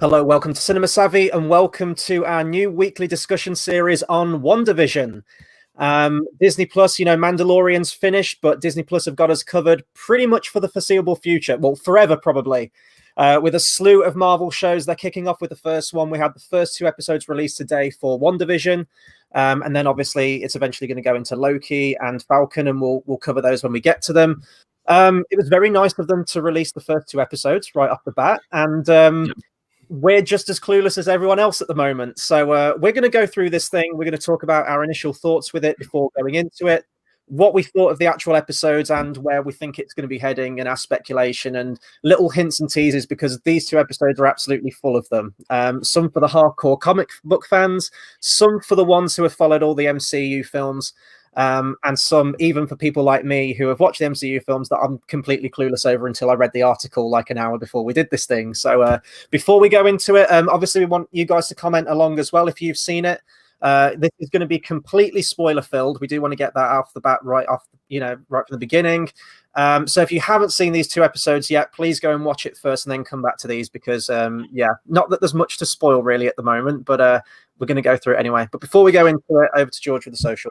Hello, welcome to Cinema Savvy, and welcome to our new weekly discussion series on WandaVision. Disney Plus, Mandalorian's finished, but Disney Plus have got us covered pretty much for the foreseeable future. Well, forever, probably. With a slew of Marvel shows. They're kicking off with the first one. We had the first 2 episodes released today for WandaVision. And then obviously it's eventually going to go into Loki and Falcon, and we'll cover those when we get to them. It was very nice of them to release the first 2 episodes right off the bat. And we're just as clueless as everyone else at the moment. So we're going to go through this thing. We're going to talk about our initial thoughts with it before going into it, what we thought of the actual episodes and where we think it's going to be heading, and our speculation and little hints and teases, because these 2 episodes are absolutely full of them. Some for the hardcore comic book fans, some for the ones who have followed all the MCU films, and some even for people like me who have watched the MCU films that I'm completely clueless over until I read the article like an hour before we did this thing. So before we go into it, obviously we want you guys to comment along as well if you've seen it. This is going to be completely spoiler filled. We do want to get that off the bat right from the beginning. So if you haven't seen these 2 episodes yet, please go and watch it first and then come back to these, because not that there's much to spoil really at the moment, but we're going to go through it anyway. But before we go into it, over to George with the social.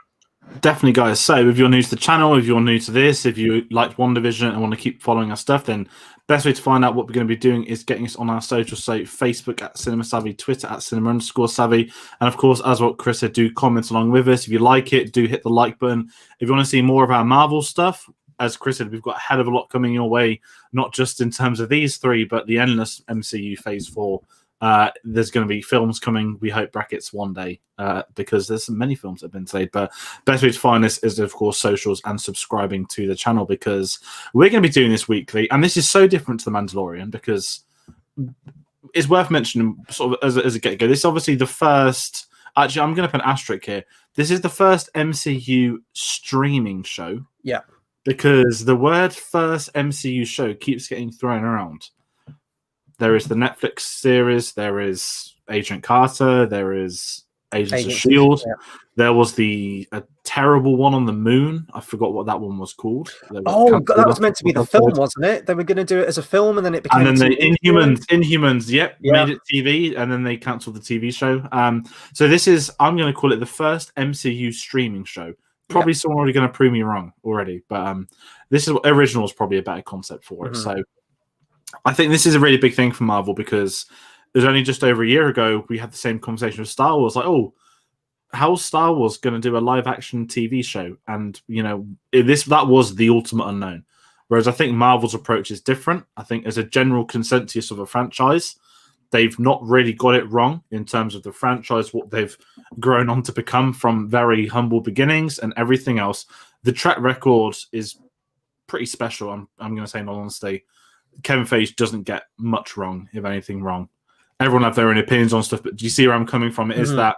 Definitely, guys. So if you're new to the channel, if you're new to this, if you liked WandaVision and want to keep following our stuff, then best way to find out what we're going to be doing is getting us on our social. So Facebook at Cinema Savvy, Twitter at Cinema_Savvy. And of course, as what Chris said, do comment along with us. If you like it, do hit the like button. If you want to see more of our Marvel stuff, as Chris said, we've got a hell of a lot coming your way, not just in terms of these 3, but the endless MCU Phase 4. There's going to be films coming, we hope, brackets one day, because there's many films that have been said. But best way to find this is, of course, socials and subscribing to the channel, because we're going to be doing this weekly. And this is so different to The Mandalorian, because it's worth mentioning sort of as a get-go. This is obviously the first... Actually, I'm going to put an asterisk here. This is the first MCU streaming show. Yeah. Because the word first MCU show keeps getting thrown around. There is the Netflix series. There is Agent Carter. There is Agents of S.H.I.E.L.D. Yeah. There was a terrible one on the moon. I forgot what that one was called. Oh, God, that was meant to be the film, wasn't it? They were going to do it as a film, and then it became... And then Inhumans, made it TV, and then they cancelled the TV show. So this is, I'm going to call it the first MCU streaming show. Probably someone already going to prove me wrong already, but this is original is probably a better concept for it. So I think this is a really big thing for Marvel, because it was only just over a year ago we had the same conversation with Star Wars. Like, oh, how's Star Wars going to do a live-action TV show? And, that was the ultimate unknown. Whereas I think Marvel's approach is different. I think as a general consensus of a franchise, they've not really got it wrong in terms of the franchise, what they've grown on to become from very humble beginnings and everything else. The track record is pretty special, I'm going to say in all honesty. Kevin Feige doesn't get much wrong, if anything wrong. Everyone have their own opinions on stuff, but do you see where I'm coming from? It is that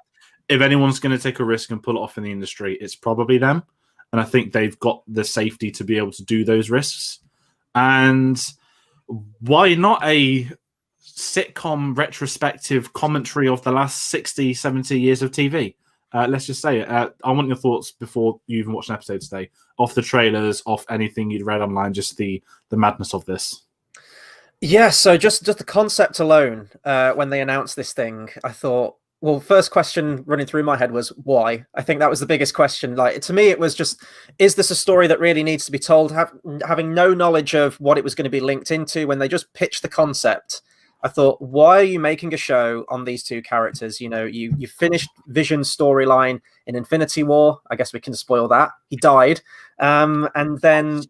if anyone's going to take a risk and pull it off in the industry, it's probably them. And I think they've got the safety to be able to do those risks. And why not a sitcom retrospective commentary of the last 60, 70 years of TV? Let's just say it. I want your thoughts before you even watch an episode today. Off the trailers, off anything you'd read online, just the madness of this. Yeah, so just the concept alone, when they announced this thing, I thought, well, first question running through my head was why? I think that was the biggest question. Like, to me, it was just, is this a story that really needs to be told? Having no knowledge of what it was going to be linked into, when they just pitched the concept, I thought, why are you making a show on these 2 characters? You finished Vision's storyline in Infinity War. I guess we can spoil that. He died. And then,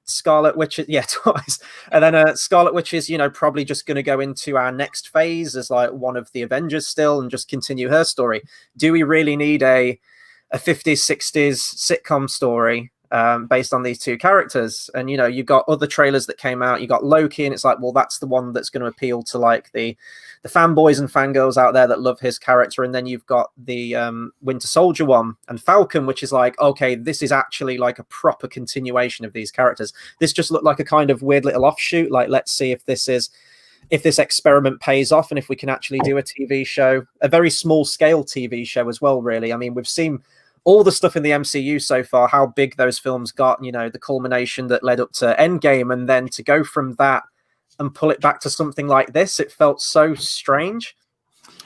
Scarlet Witch, twice. And then Scarlet Witch is, probably just going to go into our next phase as like one of the Avengers still and just continue her story. Do we really need a 50s, 60s sitcom story based on these 2 characters? And you got other trailers that came out. You got Loki, and it's like, well, that's the one that's going to appeal to like the fanboys and fangirls out there that love his character. And then you've got the Winter Soldier one and Falcon, which is like, okay, this is actually like a proper continuation of these characters. This just looked like a kind of weird little offshoot. Like, let's see if this experiment pays off, and if we can actually do a TV show, a very small scale TV show as well, really. I mean, we've seen all the stuff in the MCU so far, how big those films got, the culmination that led up to Endgame, and then to go from that and pull it back to something like this. It felt so strange.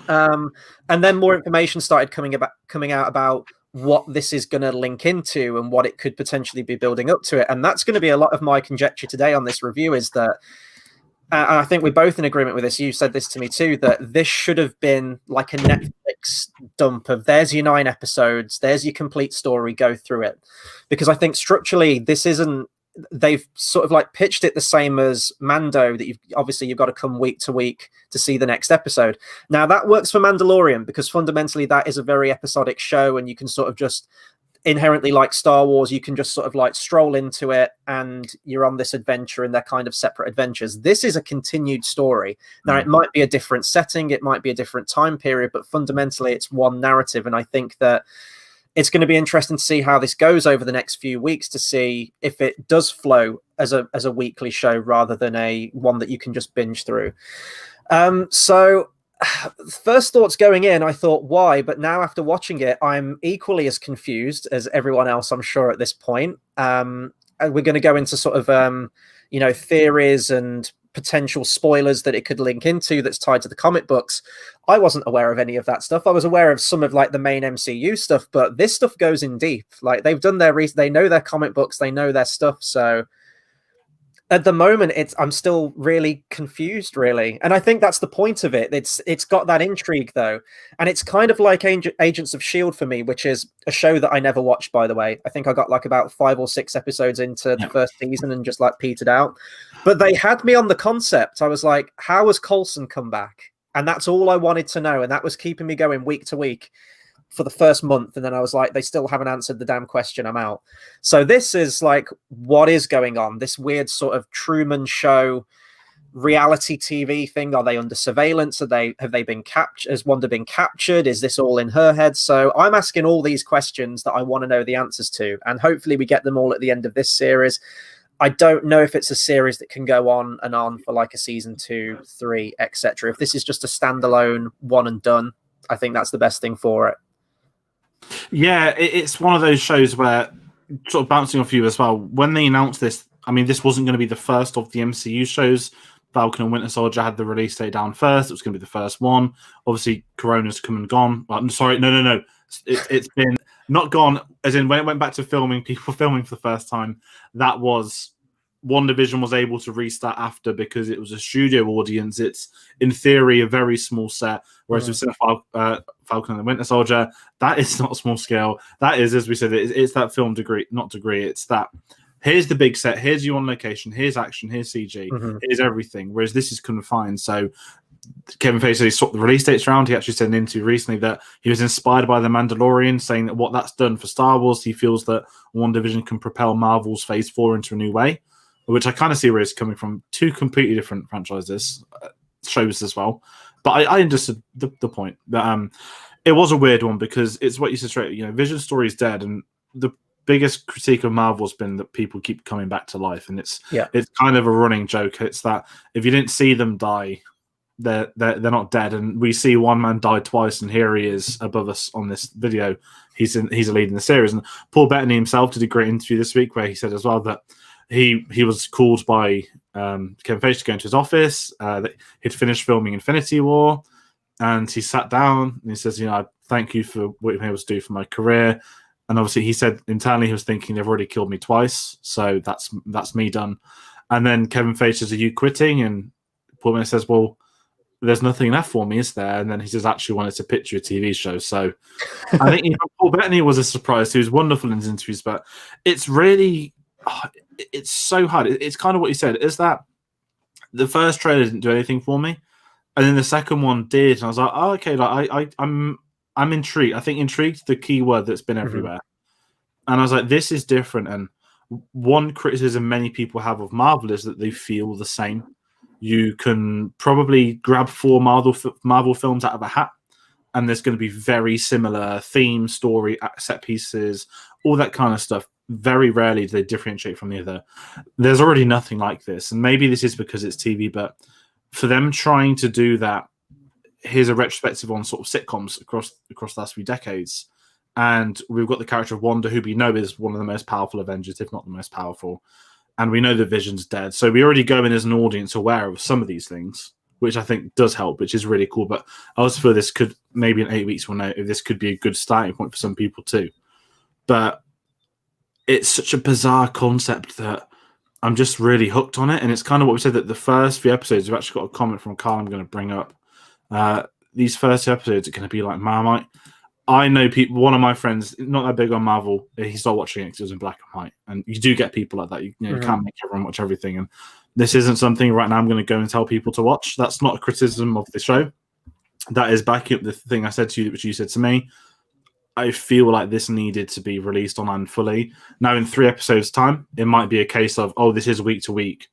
And then more information started coming out about what this is going to link into and what it could potentially be building up to it. And that's going to be a lot of my conjecture today on this review, is that, and I think we're both in agreement with this, you said this to me too, that this should have been like a Netflix dump of, there's your 9 episodes, there's your complete story, go through it. Because I think structurally this isn't, they've sort of like pitched it the same as Mando, that you've got to come week to week to see the next episode. Now that works for Mandalorian because fundamentally that is a very episodic show, and you can sort of just inherently, like Star Wars, you can just sort of like stroll into it and you're on this adventure and they're kind of separate adventures. This is a continued story. Now it might be a different setting, it might be a different time period, but fundamentally it's one narrative. And I think that it's going to be interesting to see how this goes over the next few weeks, to see if it does flow as a weekly show rather than a one that you can just binge through. So first thoughts going in, I thought, why? But now after watching it, I'm equally as confused as everyone else, I'm sure, at this point. And we're going to go into sort of, theories and potential spoilers that it could link into that's tied to the comic books. I wasn't aware of any of that stuff. I was aware of some of like the main MCU stuff, but this stuff goes in deep. Like they've done their research, they know their comic books, they know their stuff. So at the moment, I'm still really confused, really. And I think that's the point of it. It's got that intrigue, though. And it's kind of like Agents of S.H.I.E.L.D. for me, which is a show that I never watched, by the way. I think I got like about 5 or 6 episodes into the first season and just like petered out. But they had me on the concept. I was like, how has Coulson come back? And that's all I wanted to know. And that was keeping me going week to week for the first month. And then I was like, they still haven't answered the damn question, I'm out. So this is like, what is going on? This weird sort of Truman Show reality TV thing. Are they under surveillance? Have they been captured? Has Wanda been captured? Is this all in her head? So I'm asking all these questions that I want to know the answers to, and hopefully we get them all at the end of this series. I don't know if it's a series that can go on and on for like a season 2, 3, etc. If this is just a standalone one and done, I think that's the best thing for it. Yeah, it's one of those shows where, sort of bouncing off you as well, when they announced this, I mean, this wasn't going to be the first of the MCU shows. Falcon and Winter Soldier had the release date down first. It was going to be the first one. Obviously, Corona's come and gone. I'm sorry, no. It's been not gone, as in when it went back to filming, people filming for the first time, that was... WandaVision was able to restart after, because it was a studio audience. It's, in theory, a very small set, whereas with Falcon and the Winter Soldier, that is not small scale. That is, as we said, it's that film degree, it's that, here's the big set, here's you on location, here's action, here's CG, here's everything, whereas this is confined. So Kevin Feige said he swapped the release dates around. He actually said in an interview recently that he was inspired by The Mandalorian, saying that what that's done for Star Wars, he feels that WandaVision can propel Marvel's Phase 4 into a new way, which I kind of see where it's coming from. 2 completely different franchises, shows as well. But I understood the point. That it was a weird one, because it's what you said straight. Vision story is dead, and the biggest critique of Marvel has been that people keep coming back to life, and it's kind of a running joke. It's that if you didn't see them die, they're not dead. And we see one man die twice, and here he is above us on this video. He's a lead in the series. And Paul Bettany himself did a great interview this week where he said as well that he was called by Kevin Feige to go into his office. That he'd finished filming Infinity War, and he sat down and he says, I thank you for what you've been able to do for my career. And obviously he said internally he was thinking, they've already killed me twice, so that's me done. And then Kevin Feige says, are you quitting? And Paul Bettany says, well, there's nothing left for me, is there? And then he says, actually wanted to pitch you a TV show. So I think Paul Bettany was a surprise. He was wonderful in his interviews, but it's really... it's so hard. It's kind of what you said, is that the first trailer didn't do anything for me, and then the second one did, and I was like, oh, okay, like I'm intrigued. I think intrigued the key word that's been everywhere. And I was like, this is different. And one criticism many people have of Marvel is that they feel the same. You can probably grab 4 Marvel films out of a hat, and there's going to be very similar theme, story, set pieces, all that kind of stuff. Very rarely do they differentiate from the other. There's already nothing like this, and maybe this is because it's TV, but for them trying to do that, here's a retrospective on sort of sitcoms across the last few decades, and we've got the character of Wanda, who we know is one of the most powerful Avengers, if not the most powerful, and we know the Vision's dead. So we already go in as an audience aware of some of these things, which I think does help, which is really cool. But I also feel this could, maybe in 8 weeks we'll know if this could be a good starting point for some people too. But it's such a bizarre concept that I'm just really hooked on it. And it's kind of what we said, that the first few episodes, we've actually got a comment from Carl I'm going to bring up. These first episodes are going to be like Marmite. I know people, one of my friends, not that big on Marvel, he started watching it because it was in black and white. And you do get people like that. You can't make everyone watch everything. And this isn't something right now I'm going to go and tell people to watch. That's not a criticism of the show. That is backing up the thing I said to you, which you said to me. I feel like this needed to be released online fully. Now, in 3 episodes' time, it might be a case of, oh, this is week to week.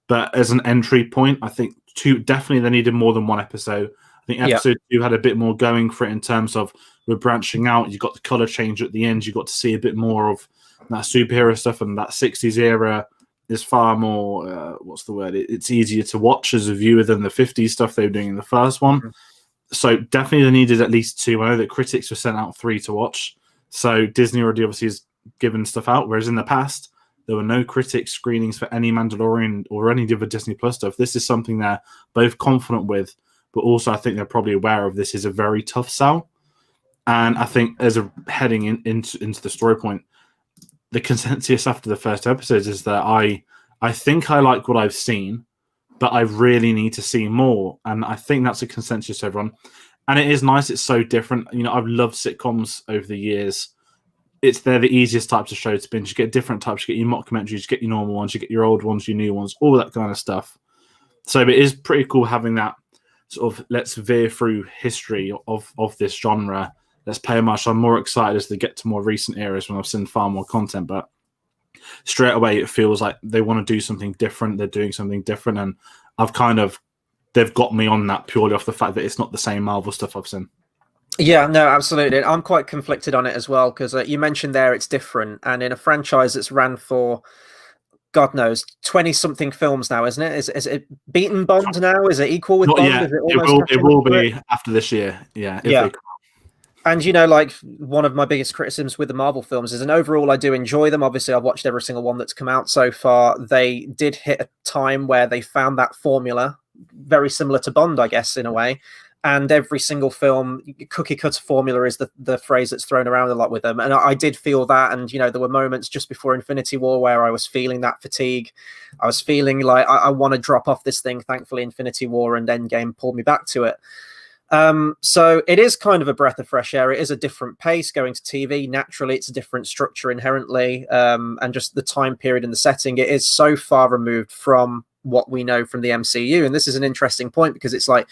But as an entry point, I think definitely they needed more than 1 episode. I think episode 2 had a bit more going for it in terms of we're branching out. You got the color change at the end. You got to see a bit more of that superhero stuff, and that 60s era is far more, what's the word? It's easier to watch as a viewer than the 50s stuff they were doing in the first one. So definitely they needed at least 2. I know that critics were sent out 3 to watch. So Disney already obviously has given stuff out, whereas in the past, there were no critic screenings for any Mandalorian or any other Disney Plus stuff. This is something they're both confident with, but also I think they're probably aware of this is a very tough sell. And I think as a heading into the story point, the consensus after the first episodes is that I think I like what I've seen, but I really need to see more. And I think that's a consensus, everyone. And it is nice. It's so different. You know, I've loved sitcoms over the years. They're the easiest types of shows to binge. You get different types. You get your mockumentaries, you get your normal ones, you get your old ones, your new ones, all that kind of stuff. So it is pretty cool having that sort of, let's veer through history of this genre. Let's pay homage. I'm more excited as they get to more recent eras when I've seen far more content, but straight away it feels like they want to do something different. They're doing something different, and they've got me on that purely off the fact that it's not the same Marvel stuff I've seen. Yeah, no, absolutely. I'm quite conflicted on it as well, because you mentioned there it's different, and in a franchise that's ran for, God knows, 20-something films now, isn't it? Is it beaten Bond now? Is it equal with Bond? Is it will be after this year. Yeah. And, you know, like, one of my biggest criticisms with the Marvel films is, and overall I do enjoy them. Obviously, I've watched every single one that's come out so far. They did hit a time where they found that formula, very similar to Bond, I guess, in a way. And every single film, cookie cutter formula is the phrase that's thrown around a lot with them. And I did feel that. And, you know, there were moments just before Infinity War where I was feeling that fatigue. I was feeling like I want to drop off this thing. Thankfully, Infinity War and Endgame pulled me back to it. So it is kind of a breath of fresh air. It is a different pace going to TV. Naturally, it's a different structure inherently. And just the time period and the setting, it is so far removed from what we know from the MCU. And this is an interesting point because it's like,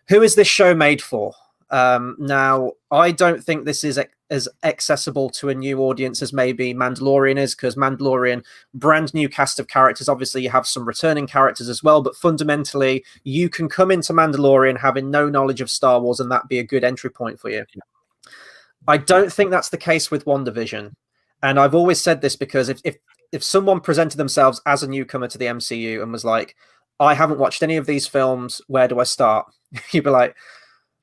who is this show made for? Now, I don't think this is as accessible to a new audience as maybe Mandalorian is, because Mandalorian, brand new cast of characters. Obviously, you have some returning characters as well, but fundamentally, you can come into Mandalorian having no knowledge of Star Wars, and that be a good entry point for you. I don't think that's the case with WandaVision. And I've always said this because if someone presented themselves as a newcomer to the MCU and was like, I haven't watched any of these films, where do I start? You'd be like,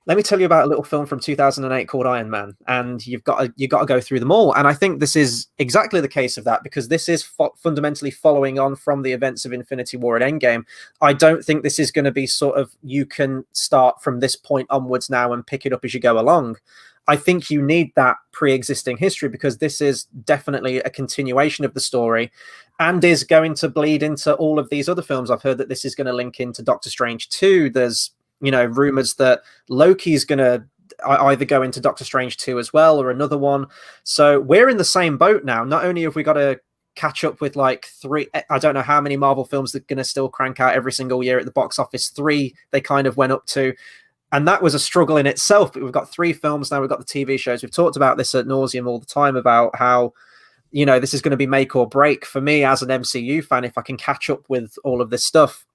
let me tell you about a little film from 2008 called Iron Man, and you've got to go through them all. And I think this is exactly the case of that, because this is fundamentally following on from the events of Infinity War and Endgame. I don't think this is going to be sort of, you can start from this point onwards now and pick it up as you go along. I think you need that pre-existing history, because this is definitely a continuation of the story and is going to bleed into all of these other films. I've heard that this is going to link into Doctor Strange 2. There's, you know, rumors that Loki's going to either go into Doctor Strange 2 as well, or another one. So we're in the same boat now. Not only have we got to catch up with like 3, I don't know how many Marvel films they're going to still crank out every single year at the box office. 3 they kind of went up to. And that was a struggle in itself. But we've got 3 films now. We've got the TV shows. We've talked about this ad nauseum all the time about how, you know, this is going to be make or break for me as an MCU fan if I can catch up with all of this stuff.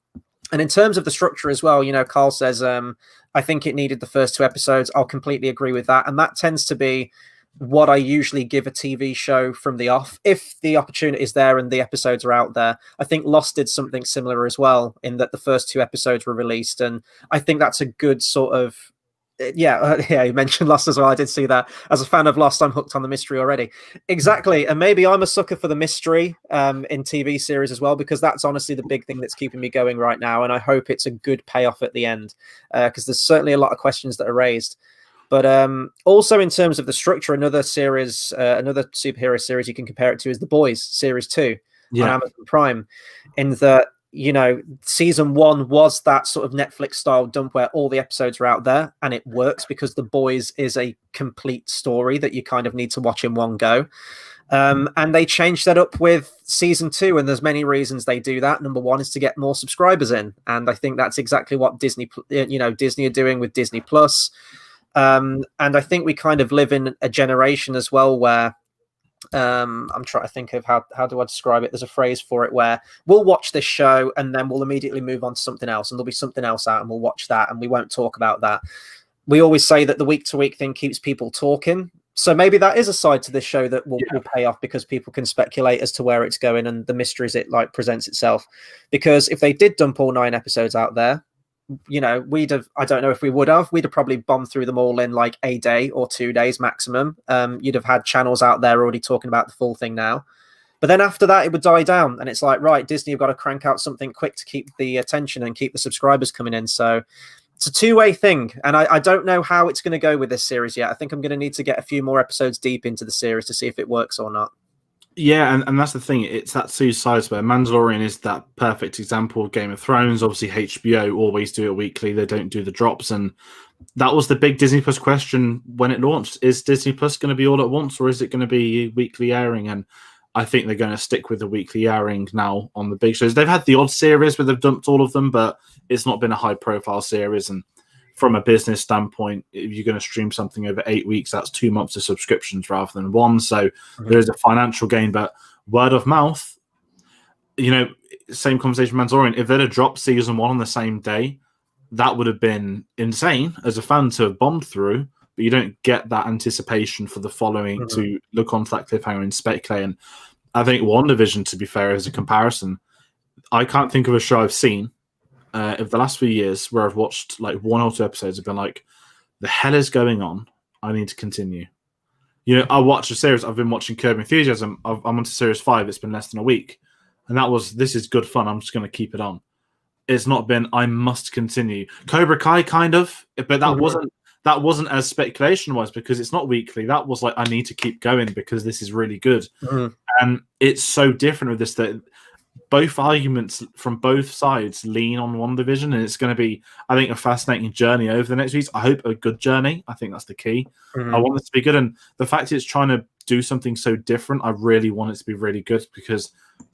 And in terms of the structure as well, you know, Carl says, I think it needed the first 2 episodes. I'll completely agree with that. And that tends to be what I usually give a TV show from the off, if the opportunity is there and the episodes are out there. I think Lost did something similar as well, in that the first 2 episodes were released. And I think that's a good sort of Yeah, you mentioned Lost as well. I did see that. As a fan of Lost, I'm hooked on the mystery already. Exactly. And maybe I'm a sucker for the mystery in TV series as well, because that's honestly the big thing that's keeping me going right now. And I hope it's a good payoff at the end, because there's certainly a lot of questions that are raised. But also in terms of the structure, another series, another superhero series you can compare it to is The Boys Series 2 on Amazon Prime, in that, you know, season 1 was that sort of Netflix style dump where all the episodes are out there, and it works because The Boys is a complete story that you kind of need to watch in one go. And they changed that up with season 2, and there's many reasons they do that. Number one is to get more subscribers in, and I think that's exactly what Disney are doing with Disney Plus. And I think we kind of live in a generation as well where I'm trying to think of how do I describe it. There's a phrase for it where we'll watch this show and then we'll immediately move on to something else, and there'll be something else out and we'll watch that and we won't talk about that. We always say that the week to week thing keeps people talking. So maybe that is a side to this show that will pay off, because people can speculate as to where it's going and the mysteries it like presents itself. Because if they did dump all 9 episodes out there, you know, I don't know if we'd have probably bombed through them all in like a day or 2 days maximum. You'd have had channels out there already talking about the full thing now. But then after that, it would die down. And it's like, right, Disney have got to crank out something quick to keep the attention and keep the subscribers coming in. So it's a two-way thing. And I don't know how it's going to go with this series yet. I think I'm going to need to get a few more episodes deep into the series to see if it works or not. Yeah, and that's the thing. It's that two sides where Mandalorian is that perfect example of Game of Thrones. Obviously, HBO always do it weekly. They don't do the drops. And that was the big Disney Plus question when it launched. Is Disney Plus going to be all at once, or is it going to be weekly airing? And I think they're going to stick with the weekly airing now on the big shows. They've had the odd series where they've dumped all of them, but it's not been a high-profile series. And from a business standpoint, if you're going to stream something over 8 weeks, that's 2 months of subscriptions rather than one. So there is a financial gain, but word of mouth, you know, same conversation with Mandalorian. If they'd have dropped season 1 on the same day, that would have been insane as a fan to have bombed through, but you don't get that anticipation for the following to look onto that cliffhanger and speculate. And I think WandaVision, to be fair, as a comparison, I can't think of a show I've seen of the last few years where I've watched like 1 or 2 episodes and been like, the hell is going on? I need to continue. You know, I watched a series. I've been watching Curb Enthusiasm. I'm on to series 5. It's been less than a week. And that was, this is good fun. I'm just going to keep it on. It's not been, I must continue. Cobra Kai, kind of, but that wasn't as speculation was, because it's not weekly. That was like, I need to keep going because this is really good. And it's so different with this that both arguments from both sides lean on WandaVision, and it's going to be, I think, a fascinating journey over the next weeks. I hope a good journey. I think that's the key. I want this to be good, and the fact it's trying to do something so different, I really want it to be really good, because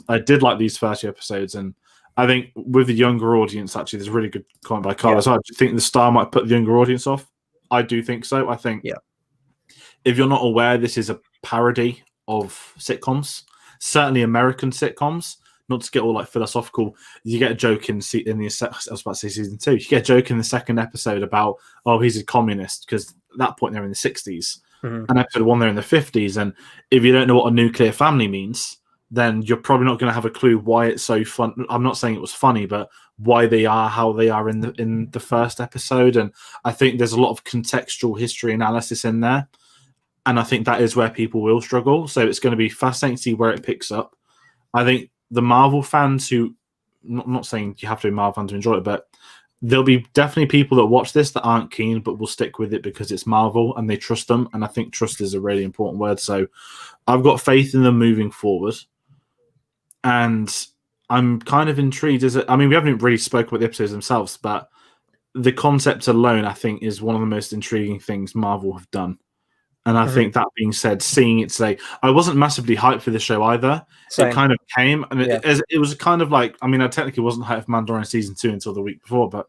I did like these 30 episodes, and I think with the younger audience, actually, there's a really good comment by Carlos. I think the star might put the younger audience off. I do think so. I think if you're not aware, this is a parody of sitcoms, certainly American sitcoms. Not to get all like philosophical, you get a joke in the I was about to say season 2. You get a joke in the second episode about, oh, he's a communist, because at that point they're in the 60s. And episode 1 they're in the 50s. And if you don't know what a nuclear family means, then you're probably not going to have a clue why it's so fun. I'm not saying it was funny, but why they are how they are in the first episode. And I think there's a lot of contextual history analysis in there. And I think that is where people will struggle. So it's going to be fascinating to see where it picks up. I think the Marvel fans who, not saying you have to be a Marvel fan to enjoy it, but there'll be definitely people that watch this that aren't keen, but will stick with it because it's Marvel and they trust them. And I think trust is a really important word. So I've got faith in them moving forward. And I'm kind of intrigued. We haven't really spoken about the episodes themselves, but the concept alone, I think, is one of the most intriguing things Marvel have done. And I think that being said, seeing it today, I wasn't massively hyped for the show either. Same. It kind of came, and it was kind of like, I technically wasn't hyped for Mandalorian season 2 until the week before, but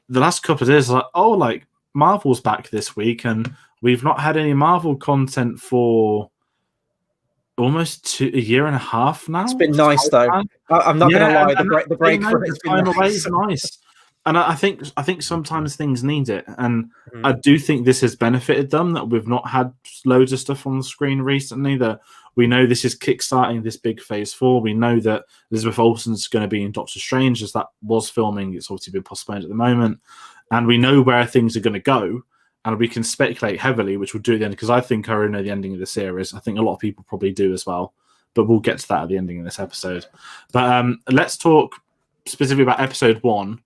the last couple of days, like, Marvel's back this week, and we've not had any Marvel content for almost a year and a half now. It's been nice, though. I'm not going to lie, the break for it's been nice. And I think sometimes things need it, and I do think this has benefited them that we've not had loads of stuff on the screen recently. That we know this is kickstarting this big Phase 4. We know that Elizabeth Olsen's going to be in Doctor Strange, as that was filming. It's obviously been postponed at the moment. and we know where things are going to go, and we can speculate heavily, which we'll do at the end, because I think I already know the ending of the series. I think a lot of people probably do as well, but we'll get to that at the ending of this episode. But let's talk specifically about episode 1.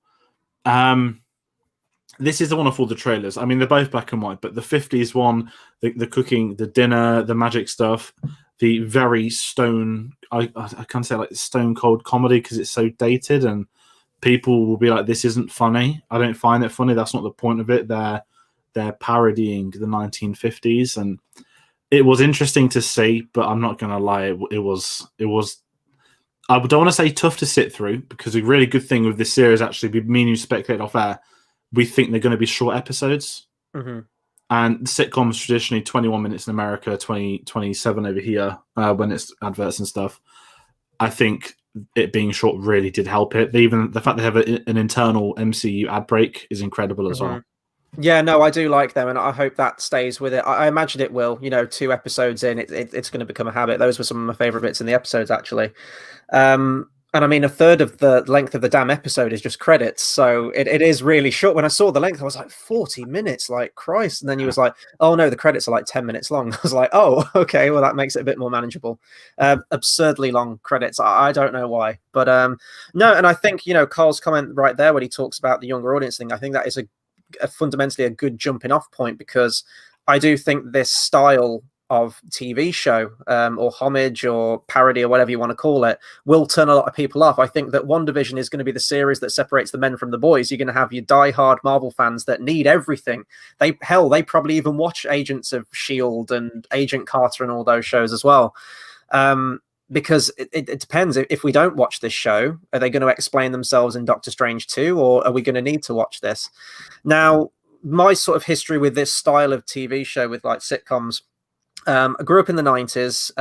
This is the one of all the trailers. I mean, they're both black and white, but the 50s one, the cooking, the dinner, the magic stuff, the very stone, I can't say like stone cold comedy because it's so dated, and people will be like, this isn't funny. I don't find it funny. That's not the point of it. They're parodying the 1950s, and it was interesting to see, but I'm not going to lie. It was, I don't want to say tough to sit through, because a really good thing with this series, actually, me and you speculate off air, we think they're going to be short episodes. Mm-hmm. And sitcoms traditionally 21 minutes in America, 27 over here when it's adverts and stuff. I think it being short really did help it. Even the fact they have an internal MCU ad break is incredible as well. Yeah, no, I do like them, and I hope that stays with it. I imagine it will. 2 episodes in, it's going to become a habit. Those were some of my favorite bits in the episodes, actually. And I mean, a third of the length of the damn episode is just credits, so it is really short. When I saw the length, I was like, 40 minutes, like Christ. And then you was like, oh no, the credits are like 10 minutes long. I was like, oh, okay, well that makes it a bit more manageable. Absurdly long credits. I don't know why, but no. And I think Carl's comment right there when he talks about the younger audience thing, I think that is a fundamentally a good jumping off point, because I do think this style of TV show or homage or parody or whatever you want to call it will turn a lot of people off. I think that WandaVision is going to be the series that separates the men from the boys. You're going to have your diehard Marvel fans that need everything. They probably even watch Agents of S.H.I.E.L.D. and Agent Carter and all those shows as well. Because it depends. If we don't watch this show, are they going to explain themselves in Doctor Strange 2, or are we going to need to watch this? Now, my sort of history with this style of TV show with like sitcoms, I grew up in the 90s,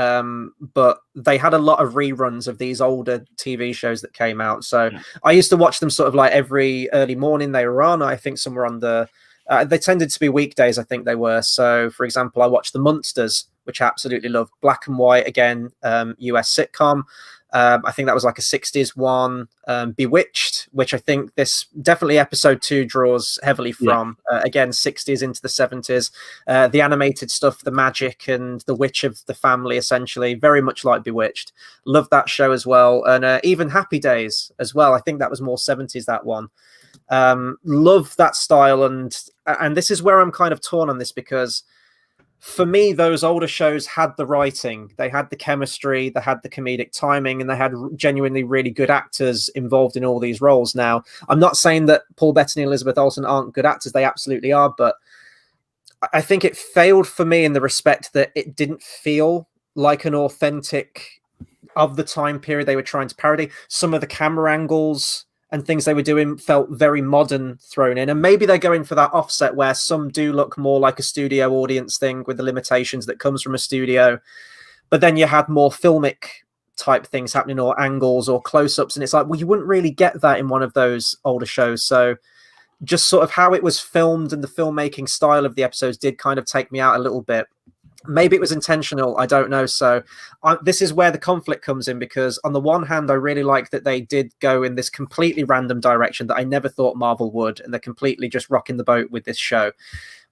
but they had a lot of reruns of these older TV shows that came out. So I used to watch them sort of like every early morning they were on. I think some were on they tended to be weekdays, I think they were. So, for example, I watched The Munsters, which I absolutely love. Black and white, again, US sitcom. I think that was like a 60s one. Bewitched, which I think this definitely episode 2 draws heavily from. Again, 60s into the 70s. The animated stuff, the magic and the witch of the family, essentially, very much like Bewitched. Love that show as well. And even Happy Days as well. I think that was more 70s, that one. Love that style. And this is where I'm kind of torn on this, because for me, those older shows had the writing, they had the chemistry, they had the comedic timing, and they had genuinely really good actors involved in all these roles. Now, I'm not saying that Paul Bettany and Elizabeth Olsen aren't good actors. They absolutely are. But I think it failed for me in the respect that it didn't feel like an authentic of the time period they were trying to parody. Some of the camera angles and things they were doing felt very modern thrown in. And maybe they're going for that offset where some do look more like a studio audience thing with the limitations that comes from a studio. But then you had more filmic type things happening, or angles or close-ups. And it's like, well, you wouldn't really get that in one of those older shows. So just sort of how it was filmed and the filmmaking style of the episodes did kind of take me out a little bit. Maybe it was intentional, I don't know. So this is where the conflict comes in, because on the one hand, I really like that they did go in this completely random direction that I never thought Marvel would, and they're completely just rocking the boat with this show.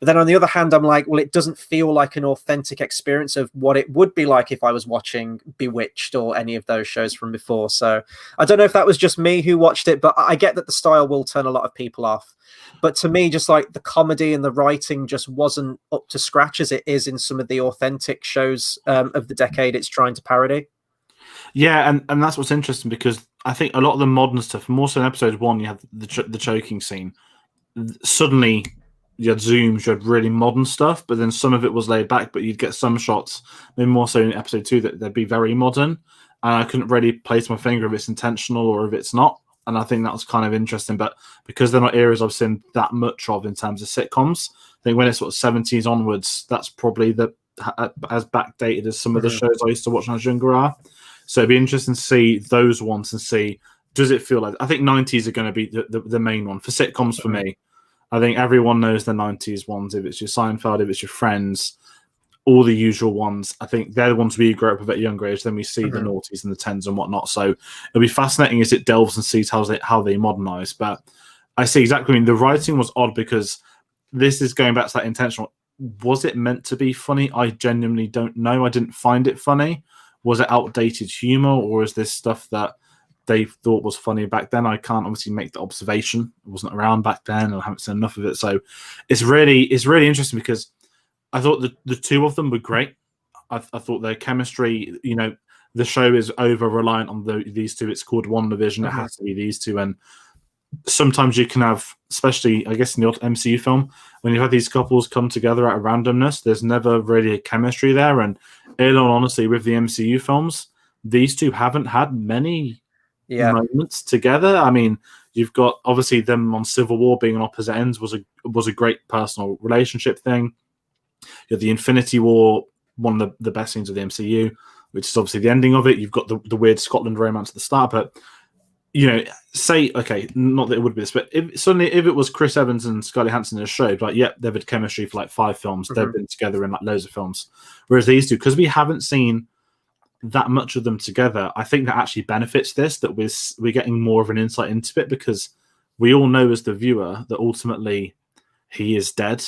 But then on the other hand, I'm like, well, it doesn't feel like an authentic experience of what it would be like if I was watching Bewitched or any of those shows from before. So I don't know if that was just me who watched it, but I get that the style will turn a lot of people off. But to me, just like the comedy and the writing just wasn't up to scratch as it is in some of the authentic shows of the decade it's trying to parody. Yeah, and that's what's interesting, because I think a lot of the modern stuff, more so in episode 1, you had the choking scene. Suddenly, you had zooms, you had really modern stuff, but then some of it was laid back, but you'd get some shots, maybe more so in episode 2, that they'd be very modern. And I couldn't really place my finger if it's intentional or if it's not. And I think that was kind of interesting. But because they're not areas I've seen that much of in terms of sitcoms, I think when it's sort of 70s onwards, that's probably as backdated as some of the shows I used to watch when I was younger are. So it'd be interesting to see those ones and see, does it feel like... I think 90s are going to be the main one. For sitcoms, for me, I think everyone knows the 90s ones. If it's your Seinfeld, if it's your Friends, all the usual ones, I think they're the ones we grew up with at a younger age. Then we see the noughties and the tens and whatnot. So it'll be fascinating as it delves and sees how they modernize. But I see exactly. I mean, the writing was odd because this is going back to that intentional. Was it meant to be funny? I genuinely don't know. I didn't find it funny. Was it outdated humor, or is this stuff that they thought was funny back then? I can't obviously make the observation. I wasn't around back then, and I haven't seen enough of it. So it's really interesting because I thought the two of them were great. I thought their chemistry, the show is over reliant on these two. It's called WandaVision. It has to be these two. And sometimes you can have, especially, I guess, in the old MCU film, when you have these couples come together out of randomness, there's never really a chemistry there. And in all honesty, with the MCU films, these two haven't had many moments together. I mean, you've got, obviously, them on Civil War being on opposite ends was a great personal relationship thing. You have the Infinity War, one of the best scenes of the MCU, which is obviously the ending of it. You've got the weird Scotland romance at the start, but say, okay, not that it would be this, but if it was Chris Evans and Scarlett Johansson in a show, like, they've had chemistry for like 5 films. They've been together in like loads of films. Whereas these two, because we haven't seen that much of them together, I think that actually benefits this, that we're getting more of an insight into it, because we all know as the viewer that ultimately he is dead.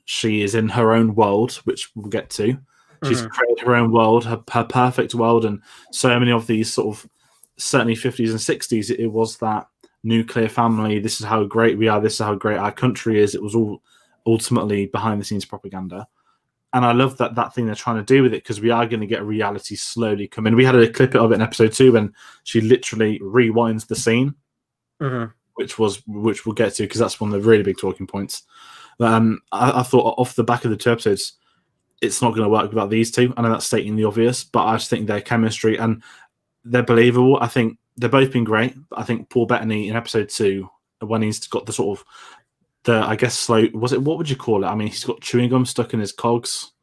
She is in her own world, which we'll get to. She's created her own world, her perfect world, and so many of these sort of, certainly 50s and 60s, it was that nuclear family. This is how great we are. This is how great our country is. It was all ultimately behind the scenes propaganda. And I love that thing they're trying to do with it, because we are going to get reality slowly come in. We had a clip of it in episode 2 when she literally rewinds the scene, which we'll get to, because that's one of the really big talking points. I thought off the back of the 2 episodes, it's not going to work without these two. I know that's stating the obvious, but I just think their chemistry, and they're believable. I think they've both been great. I think Paul Bettany in episode 2, when he's got the sort of I guess slow, what would you call it? I mean, he's got chewing gum stuck in his cogs.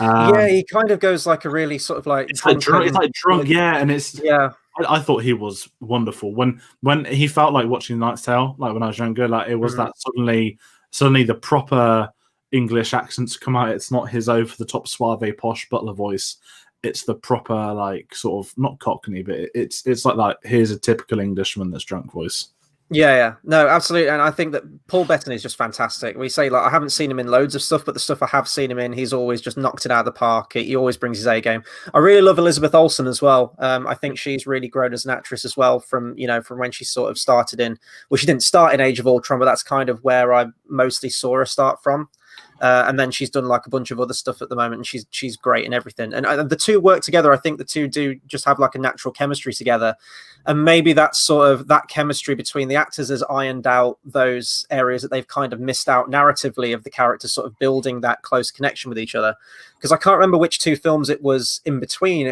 He kind of goes like a really sort of like it's like drunk, and it's I thought he was wonderful when he felt like watching Knight's Tale, like when I was younger. Like it was that suddenly the proper English accents come out. It's not his over the top suave posh butler voice. It's the proper, like, sort of not Cockney, but it's like here's a typical Englishman that's drunk voice. Yeah, no, absolutely. And I think that Paul Bettany is just fantastic. We say, like, I haven't seen him in loads of stuff, but the stuff I have seen him in, he's always just knocked it out of the park. He always brings his A game. I really love Elizabeth Olsen as well. I think she's really grown as an actress as well from when she sort of started in, well, she didn't start in Age of Ultron, but that's kind of where I mostly saw her start from. And then she's done like a bunch of other stuff at the moment, and she's great in everything. And the two work together. I think the two do just have like a natural chemistry together. And maybe that's sort of that chemistry between the actors has ironed out those areas that they've kind of missed out narratively of the characters sort of building that close connection with each other. Because I can't remember which 2 films it was in between.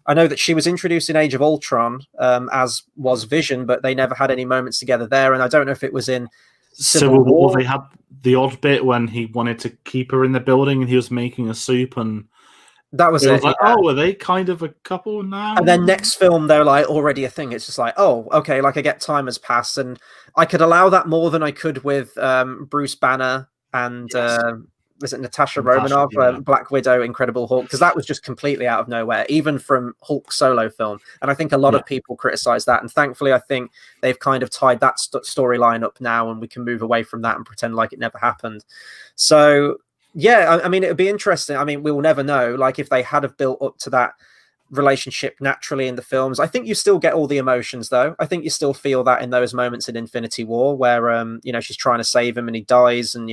I know that she was introduced in Age of Ultron, as was Vision, but they never had any moments together there. And I don't know if it was in Civil War. They had the odd bit when he wanted to keep her in the building and he was making a soup, and that was it. Like, oh, are they kind of a couple now? And then next film, they're like already a thing. It's just like, oh, okay, like I get time has passed, and I could allow that more than I could with Bruce Banner and was it Natasha Romanoff, Black Widow, Incredible Hulk, because that was just completely out of nowhere, even from Hulk solo film. And I think a lot of people criticize that. And thankfully, I think they've kind of tied that storyline up now, and we can move away from that and pretend like it never happened. So, yeah, I mean, it would be interesting. I mean, we will never know, like, if they had have built up to that relationship naturally in the films. I think you still get all the emotions, though. I think you still feel that in those moments in Infinity War where, she's trying to save him and he dies, and,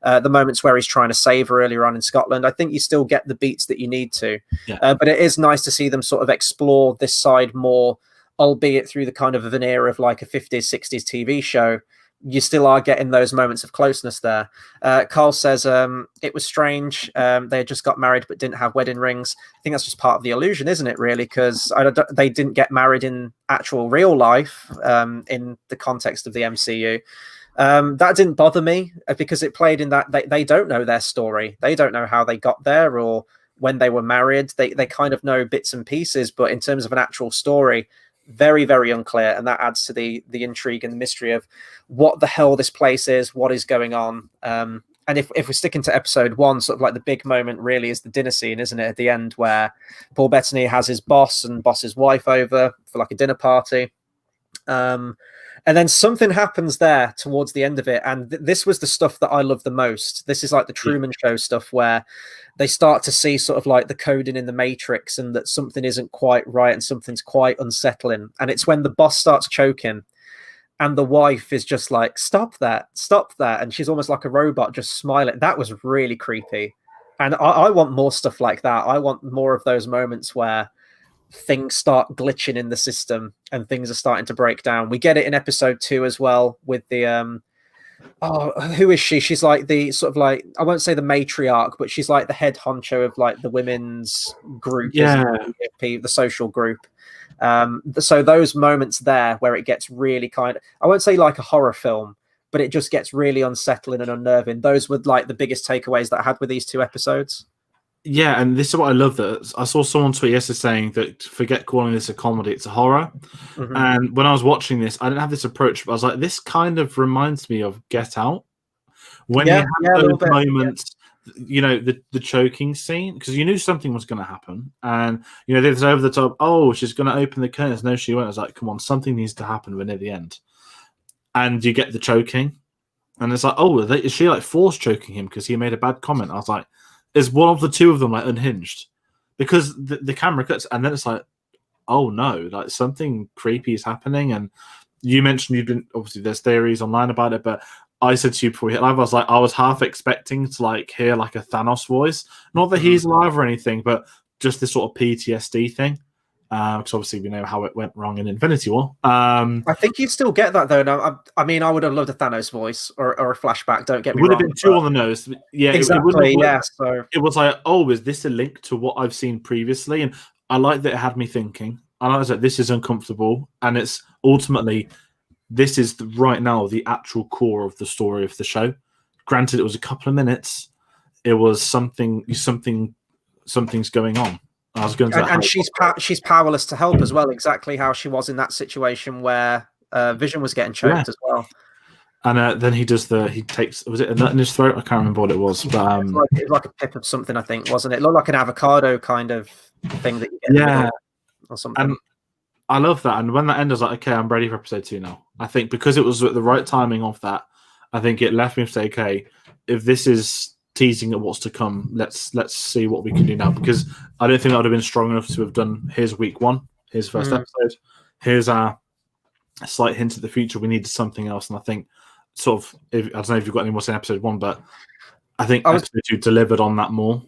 the moments where he's trying to save her earlier on in Scotland. I think you still get the beats that you need to. But it is nice to see them sort of explore this side more, albeit through the kind of a veneer of like a 50s, 60s TV show. You still are getting those moments of closeness there. Carl says it was strange. They had just got married but didn't have wedding rings. I think that's just part of the illusion, isn't it, really? Because they didn't get married in actual real life in the context of the MCU. That didn't bother me because it played in that they don't know their story. They don't know how they got there or when they were married. They kind of know bits and pieces, but in terms of an actual story, very, very unclear. And that adds to the intrigue and the mystery of what the hell this place is, what is going on. And if we're sticking to episode 1, sort of like the big moment really is the dinner scene, isn't it? At the end where Paul Bettany has his boss and boss's wife over for like a dinner party. And then something happens there towards the end of it. And this was the stuff that I love the most. This is like the Truman Show stuff where they start to see sort of like the coding in the Matrix and that something isn't quite right and something's quite unsettling. And it's when the boss starts choking and the wife is just like, stop that. And she's almost like a robot, just smiling. That was really creepy. And I want more stuff like that. I want more of those moments where things start glitching in the system and things are starting to break down. We get it in episode 2 as well with the who is she? She's like the sort of like, I won't say the matriarch, but she's like the head honcho of like the women's group, the social group. So those moments there where it gets really kind of, I won't say like a horror film, but it just gets really unsettling and unnerving. Those were like the biggest takeaways that I had with these 2 episodes. Yeah, and this is what I love, that I saw someone tweet yesterday saying that forget calling this a comedy, it's a horror. Mm-hmm. And when I was watching this, I didn't have this approach, but I was like, this kind of reminds me of Get Out. When you have those moments, you know, the choking scene, because you knew something was going to happen. And, you know, there's over the top, oh, she's going to open the curtains. No, she won't. I was like, come on, something needs to happen. We're near the end. And you get the choking. And it's like, oh, is she like force choking him because he made a bad comment? I was like, is one of the 2 of them like unhinged? Because the camera cuts and then it's like, oh no, like something creepy is happening. And you mentioned you've been, obviously there's theories online about it, but I said to you before we hit live, I was like, I was half expecting to like hear like a Thanos voice. Not that he's alive or anything, but just this sort of PTSD thing. Because obviously we know how it went wrong in Infinity War. I think you'd still get that though. Now, I mean, I would have loved a Thanos voice or a flashback. Don't get me wrong. It would have been too on the nose. Yeah, exactly. So it was like, oh, is this a link to what I've seen previously? And I like that it had me thinking. I was like, this is uncomfortable, and it's ultimately this is right now the actual core of the story of the show. Granted, it was a couple of minutes. It was something's going on. I was going to and she's powerless to help as well, exactly how she was in that situation where Vision was getting choked as well. And then he takes, was it a nut in his throat? I can't remember what it was, but it was like a pip of something, I think, wasn't it? It looked like an avocado kind of thing that you get or something. And I love that. And when that ended, I was like, okay, I'm ready for episode 2 now. I think because it was at the right timing of that, I think it left me to say, okay, if this is teasing at what's to come, let's see what we can do now, because I don't think that would have been strong enough to have done here's week 1, here's first episode, here's a slight hint at the future, we needed something else. And I think sort of, I don't know if you've got any more in episode 1, but I think episode 2 delivered on that more.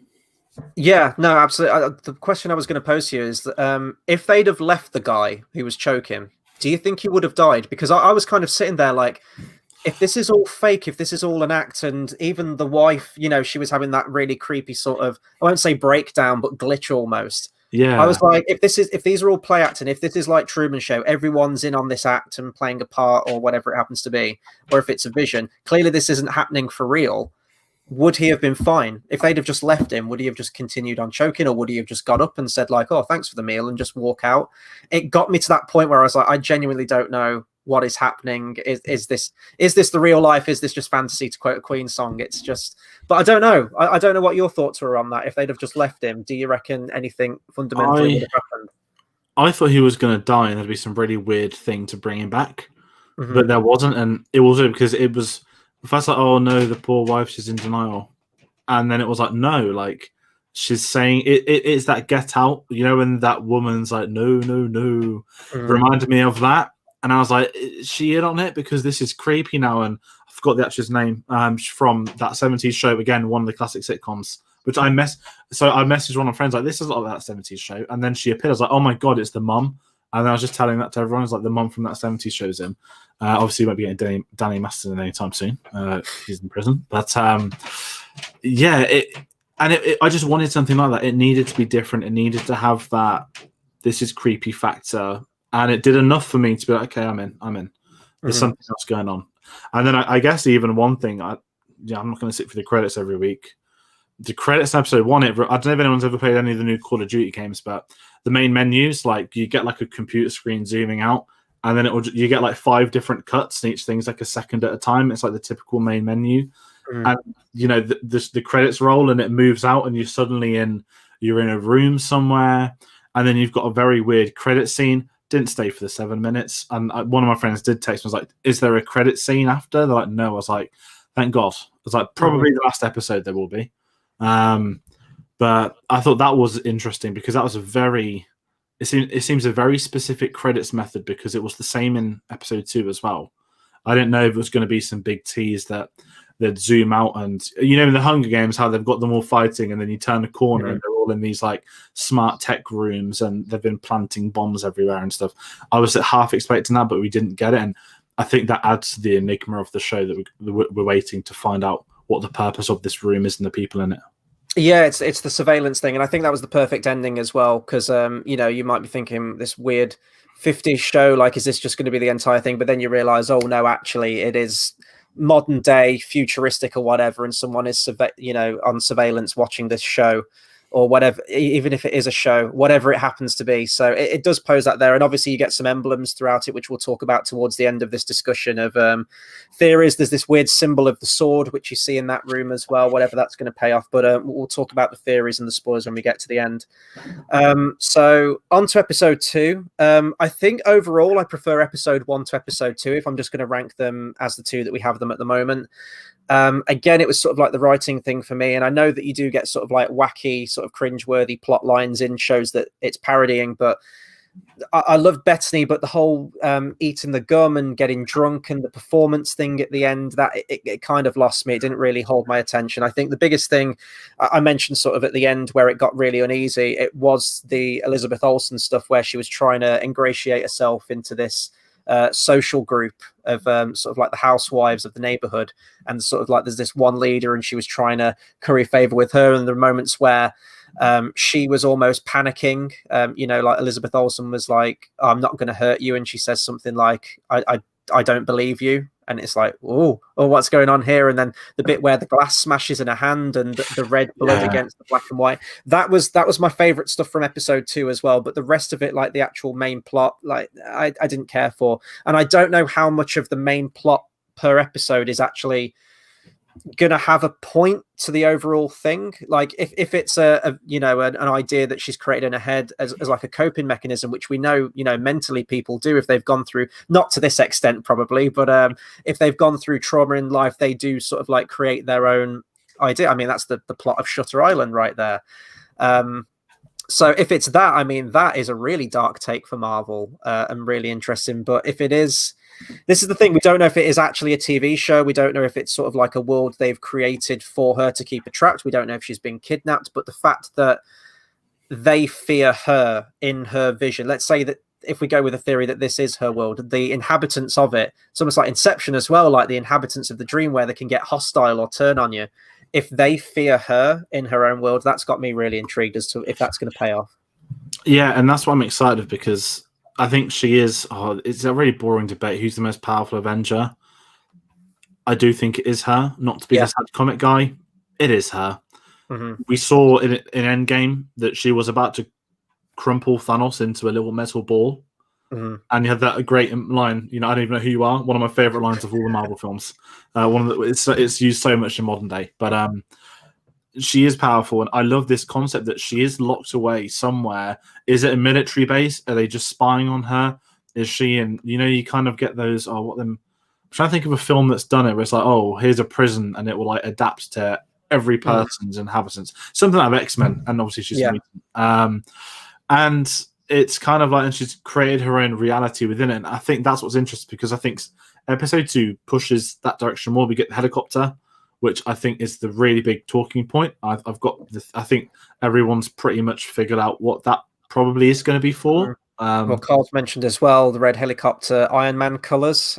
Yeah, no, absolutely. The question I was going to pose to you is that, if they'd have left the guy who was choking, do you think he would have died? Because I was kind of sitting there like, if this is all fake, if this is all an act, and even the wife, you know, she was having that really creepy sort of, I won't say breakdown, but glitch almost. Yeah. I was like, if these are all play acting, if this is like Truman Show, everyone's in on this act and playing a part or whatever it happens to be, or if it's a vision, clearly this isn't happening for real. Would he have been fine? If they'd have just left him, would he have just continued on choking, or would he have just got up and said like, oh, thanks for the meal, and just walk out? It got me to that point where I was like, I genuinely don't know what is happening. Is this the real life? Is this just fantasy, to quote a Queen song? It's just, but I don't know. I don't know what your thoughts were on that. If they'd have just left him, do you reckon anything fundamentally would have happened? I thought he was going to die and there'd be some really weird thing to bring him back, but there wasn't. And it was because it was first like, oh no, the poor wife, she's in denial. And then it was like, no, like she's saying it's that Get Out, you know, and that woman's like, no. Reminded me of that. And I was like, is she in on it? Because this is creepy now. And I forgot the actress name from that 70s show. Again, one of the classic sitcoms, which I messaged one of my friends, like, this is like that 70s show. And then she appeared. I was like, oh my God, it's the mum. And then I was just telling that to everyone. It's like the mum from that 70s show's in. Obviously, won't be getting Danny Masterson anytime soon. He's in prison. But yeah, I just wanted something like that. It needed to be different. It needed to have that, this is creepy factor. And it did enough for me to be like, okay, I'm in. There's something else going on. And then I guess even one thing, I'm not going to sit for the credits every week. The credits in episode 1, I don't know if anyone's ever played any of the new Call of Duty games, but the main menus, like you get like a computer screen zooming out, and then you get like 5 different cuts, and each thing's like a second at a time. It's like the typical main menu. And you know, the credits roll and it moves out, and you're in a room somewhere, and then you've got a very weird credit scene. Didn't stay for the 7 minutes. And one of my friends did text me, was like, "Is there a credit scene after?" They're like, "No." I was like, "Thank God." I was like, "Probably the last episode there will be." But I thought that was interesting because that was it seems a very specific credits method, because it was the same in episode 2 as well. I didn't know if it was going to be some big tease that they'd zoom out, and in the Hunger Games, how they've got them all fighting, and then you turn a corner and they're all in these like smart tech rooms, and they've been planting bombs everywhere and stuff. I was half expecting that, but we didn't get it, and I think that adds to the enigma of the show that we're waiting to find out what the purpose of this room is and the people in it. Yeah, it's the surveillance thing, and I think that was the perfect ending as well, because you might be thinking this weird 50s show, like, is this just going to be the entire thing? But then you realize, oh no, actually it is modern day, futuristic or whatever, and someone is on surveillance watching this show or whatever, even if it is a show, whatever it happens to be. So it does pose that there, and obviously you get some emblems throughout it, which we'll talk about towards the end of this discussion of theories. There's this weird symbol of the sword, which you see in that room as well, whatever that's going to pay off. But we'll talk about the theories and the spoilers when we get to the end. So on to episode 2. I think overall I prefer episode 1 to episode 2, if I'm just going to rank them as the 2 that we have them at the moment. Again, it was sort of like the writing thing for me, and I know that you do get sort of like wacky, sort of cringe-worthy plot lines in shows that it's parodying, but I love Bethany, but the whole eating the gum and getting drunk and the performance thing at the end, that it kind of lost me. It didn't really hold my attention. I think the biggest thing I mentioned sort of at the end where it got really uneasy, it was the Elizabeth Olsen stuff where she was trying to ingratiate herself into this social group of sort of like the housewives of the neighborhood, and sort of like there's this one leader and she was trying to curry favor with her, and there are moments where she was almost panicking, like Elizabeth Olsen was like, "I'm not going to hurt you," and she says something like, I don't believe you, and it's like, oh, what's going on here? And then the bit where the glass smashes in her hand and the red blood against the black and white, that was my favorite stuff from episode 2 as well. But the rest of it, like the actual main plot, like I didn't care for, and I don't know how much of the main plot per episode is actually gonna have a point to the overall thing. Like if it's an idea that she's created in her head as like a coping mechanism, which we know mentally people do if they've gone through, not to this extent probably, but if they've gone through trauma in life, they do sort of like create their own idea. I mean, that's the plot of Shutter Island right there. So if it's that, I mean, that is a really dark take for Marvel, and really interesting. But if it is, this is the thing, we don't know if it is actually a TV show. We don't know if it's sort of like a world they've created for her to keep her trapped. We don't know if she's been kidnapped. But the fact that they fear her in her vision, let's say that if we go with a theory that this is her world, the inhabitants of it, it's almost like Inception as well, like the inhabitants of the dream where they can get hostile or turn on you. If they fear her in her own world, that's got me really intrigued as to if that's going to pay off. Yeah, and that's why I'm excited, because I think she is. It's a really boring debate. Who's the most powerful Avenger? I do think it is her. Not to be the sad comic guy, it is her. Mm-hmm. We saw in Endgame that she was about to crumple Thanos into a little metal ball. Mm-hmm. And you had that great line, I don't even know who you are. One of my favorite lines of all the Marvel films. It's used so much in modern day, but she is powerful, and I love this concept that she is locked away somewhere. Is it a military base? Are they just spying on her? Is she in? You kind of get those. I'm trying to think of a film that's done it, where it's like, oh, here's a prison, and it will like adapt to every person's inhabitants. Something like X-Men, and obviously she's and it's kind of like, and she's created her own reality within it. And I think that's what's interesting, because I think episode 2 pushes that direction more. We get the helicopter, which I think is the really big talking point. I think everyone's pretty much figured out what that probably is going to be for. Well, Carl's mentioned as well the red helicopter, Iron Man colors,